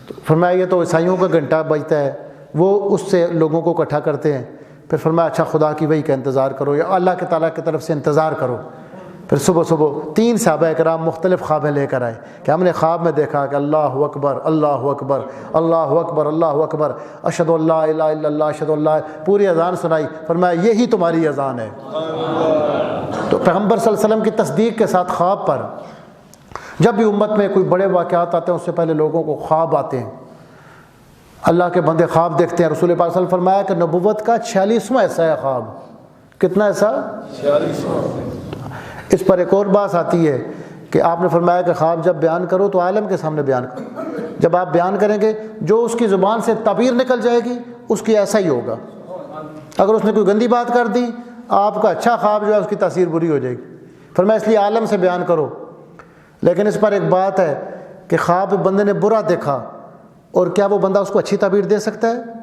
تو فرمایا یہ تو عیسائیوں کا گھنٹہ بجتا ہے، وہ اس سے لوگوں کو اکٹھا کرتے ہیں. پھر فرمایا اچھا خدا کی وحی کا انتظار کرو یا اللہ کے تعالیٰ کی طرف سے انتظار کرو. پھر صبح 3 صحابہ کرام مختلف خوابیں لے کر آئے کہ ہم نے خواب میں دیکھا کہ اللہ اکبر اللہ اکبر اللہ اکبر اللہ اکبر اشہد ان لا الہ الا اللہ اشہد ان لا، پوری اذان سنائی. فرمایا یہی تمہاری اذان ہے. تو پیغمبر صلی اللہ علیہ وسلم کی تصدیق کے ساتھ خواب پر جب بھی امت میں کوئی بڑے واقعات آتے ہیں اس سے پہلے لوگوں کو خواب آتے ہیں. اللہ کے بندے خواب دیکھتے ہیں. رسول پاک صلی اللہ علیہ وسلم فرمایا کہ نبوت کا 46واں حصہ ہے خواب. کتنا حصہ؟ 46. اس پر ایک اور بات آتی ہے کہ آپ نے فرمایا کہ خواب جب بیان کرو تو عالم کے سامنے بیان کرو. جب آپ بیان کریں گے جو اس کی زبان سے تعبیر نکل جائے گی اس کی ایسا ہی ہوگا. اگر اس نے کوئی گندی بات کر دی آپ کا اچھا خواب جو ہے اس کی تاثیر بری ہو جائے گی. فرمایا اس لیے عالم سے بیان کرو. لیکن اس پر ایک بات ہے کہ خواب بندے نے برا دیکھا اور کیا وہ بندہ اس کو اچھی تعبیر دے سکتا ہے؟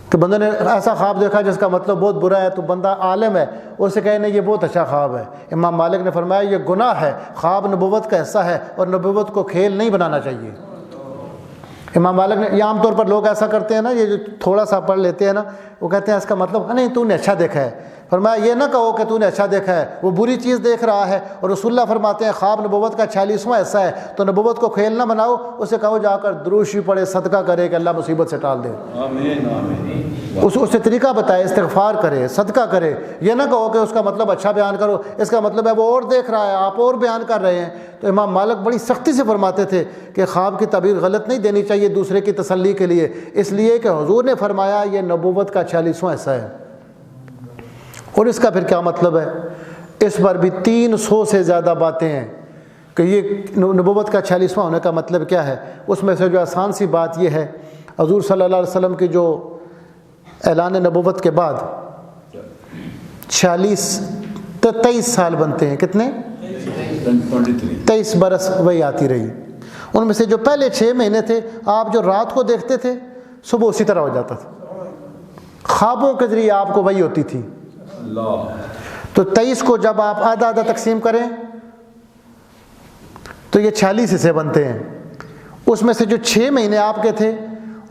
کہ بندے نے ایسا خواب دیکھا جس کا مطلب بہت برا ہے تو بندہ عالم ہے اور اسے کہے نہیں یہ بہت اچھا خواب ہے. امام مالک نے فرمایا یہ گناہ ہے. خواب نبوت کا حصہ ہے اور نبوت کو کھیل نہیں بنانا چاہیے. امام مالک نے، یہ عام طور پر لوگ ایسا کرتے ہیں نا، یہ جو تھوڑا سا پڑھ لیتے ہیں نا، وہ کہتے ہیں اس کا مطلب نہیں تو نے اچھا دیکھا ہے. فرمایا یہ نہ کہو کہ تو نے اچھا دیکھا ہے، وہ بری چیز دیکھ رہا ہے. اور رسول اللہ فرماتے ہیں خواب نبوت کا 46واں حصہ ہے. تو نبوت کو کھیل نہ بناؤ، اسے کہو جا کر دروشی پڑھے، صدقہ کرے کہ اللہ مصیبت سے ٹال دے. آمین آمین. اسے طریقہ بتائے، استغفار کرے، صدقہ کرے. یہ نہ کہو کہ اس کا مطلب اچھا بیان کرو، اس کا مطلب ہے وہ اور دیکھ رہا ہے آپ اور بیان کر رہے ہیں. تو امام مالک بڑی سختی سے فرماتے تھے کہ خواب کی تعبیر غلط نہیں دینی چاہیے دوسرے کی تسلی کے لیے، اس لیے کہ حضور نے فرمایا یہ نبوت کا 46واں حصہ ہے. اور اس کا پھر کیا مطلب ہے؟ اس پر بھی 300 سے زیادہ باتیں ہیں کہ یہ نبوت کا 46واں ہونے کا مطلب کیا ہے. اس میں سے جو آسان سی بات یہ ہے، حضور صلی اللہ علیہ وسلم کی جو اعلان نبوت کے بعد 23 سال بنتے ہیں. کتنے؟ 23 برس وہی آتی رہی. ان میں سے جو پہلے 6 مہینے تھے آپ جو رات کو دیکھتے تھے صبح اسی طرح ہو جاتا تھا. خوابوں کے ذریعے آپ کو وہی ہوتی تھی. تو 23 کو جب آپ آدھا آدھا تقسیم کریں تو یہ 46 حصے بنتے ہیں. اس میں سے جو 6 مہینے آپ کے تھے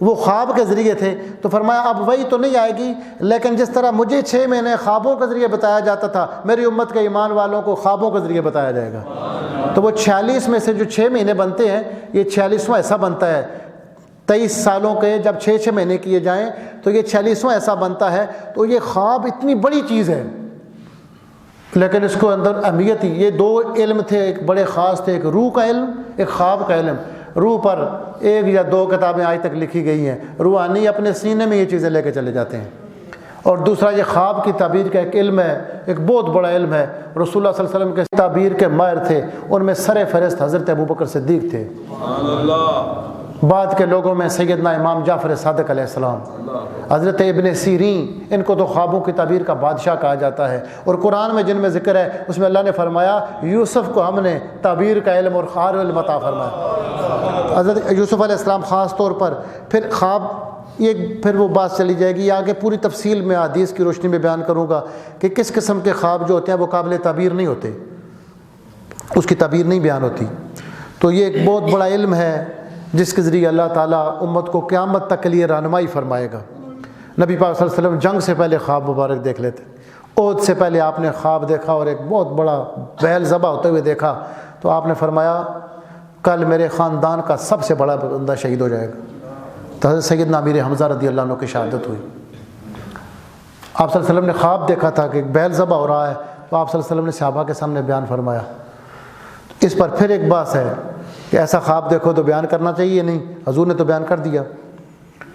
وہ خواب کے ذریعے تھے، تو فرمایا اب وہی تو نہیں آئے گی، لیکن جس طرح مجھے 6 مہینے خوابوں کے ذریعے بتایا جاتا تھا، میری امت کے ایمان والوں کو خوابوں کے ذریعے بتایا جائے گا۔ تو وہ 46 میں سے جو 6 مہینے بنتے ہیں، یہ 46واں ایسا بنتا ہے 23 سالوں کے جب 6 مہینے کیے جائیں تو یہ 46واں ایسا بنتا ہے۔ تو یہ خواب اتنی بڑی چیز ہے، لیکن اس کو اندر اہمیت ہی، یہ 2 علم تھے، ایک بڑے خاص تھے، ایک روح کا علم، ایک خواب کا علم۔ روح پر 1 یا 2 کتابیں آج تک لکھی گئی ہیں، روحانی اپنے سینے میں یہ چیزیں لے کے چلے جاتے ہیں۔ اور دوسرا یہ خواب کی تعبیر کا ایک علم ہے، ایک بہت بڑا علم ہے۔ رسول اللہ صلی اللہ علیہ وسلم کے تعبیر کے ماہر تھے، ان میں سر فہرست حضرت ابوبکر صدیق تھے، بعد کے لوگوں میں سیدنا امام جعفر صادق علیہ السلام، حضرت ابن سیرین، ان کو تو خوابوں کی تعبیر کا بادشاہ کہا جاتا ہے۔ اور قرآن میں جن میں ذکر ہے اس میں اللہ نے فرمایا یوسف کو ہم نے تعبیر کا علم اور خواب علم عطا فرمایا، حضرت یوسف علیہ السلام خاص طور پر۔ پھر خواب، یہ پھر وہ بات چلی جائے گی آگے، پوری تفصیل میں حدیث کی روشنی میں بیان کروں گا کہ کس قسم کے خواب جو ہوتے ہیں وہ قابل تعبیر نہیں ہوتے، اس کی تعبیر نہیں بیان ہوتی۔ تو یہ ایک بہت بڑا علم ہے جس کے ذریعے اللہ تعالیٰ امت کو قیامت تک کے لیے رہنمائی فرمائے گا۔ نبی پاک صلی اللہ علیہ وسلم جنگ سے پہلے خواب مبارک دیکھ لیتے، عہد سے پہلے آپ نے خواب دیکھا اور ایک بہت بڑا بیل ذبح ہوتے ہوئے دیکھا، تو آپ نے فرمایا کل میرے خاندان کا سب سے بڑا بندہ شہید ہو جائے گا۔ تو حضرت سیدنا امیر حمزہ رضی اللہ عنہ کی شہادت ہوئی۔ آپ صلی اللہ علیہ وسلم نے خواب دیکھا تھا کہ ایک بیل ذبح ہو رہا ہے، تو آپ صلی اللہ علیہ وسلم نے صحابہ کے سامنے بیان فرمایا۔ اس پر پھر ایک بات ہے کہ ایسا خواب دیکھو تو بیان کرنا چاہیے نہیں، حضور نے تو بیان کر دیا۔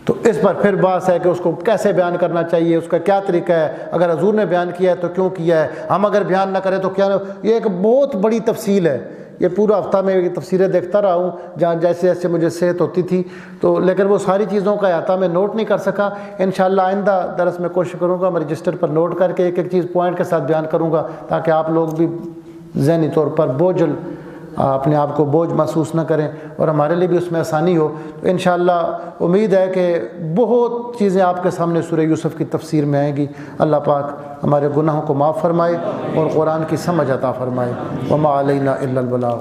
تو اس پر پھر بات ہے کہ اس کو کیسے بیان کرنا چاہیے، اس کا کیا طریقہ ہے، اگر حضور نے بیان کیا ہے تو کیوں کیا ہے، ہم اگر بیان نہ کریں تو کیا؟ یہ ایک بہت بڑی تفصیل ہے۔ یہ پورا ہفتہ میں یہ تفسیریں دیکھتا رہا ہوں، جہاں جیسے جیسے مجھے صحت ہوتی تھی، تو لیکن وہ ساری چیزوں کا احاطہ میں نوٹ نہیں کر سکا۔ انشاءاللہ آئندہ درس میں کوشش کروں گا میں رجسٹر پر نوٹ کر کے ایک ایک چیز پوائنٹ کے ساتھ بیان کروں گا، تاکہ آپ لوگ بھی ذہنی طور پر بوجھل، اپنے آپ کو بوجھ محسوس نہ کریں اور ہمارے لیے بھی اس میں آسانی ہو۔ تو انشاءاللہ امید ہے کہ بہت چیزیں آپ کے سامنے سورہ یوسف کی تفسیر میں آئیں گی۔ اللہ پاک ہمارے گناہوں کو معاف فرمائے اور قرآن کی سمجھ عطا فرمائے۔ وما علینا الا البلاغ۔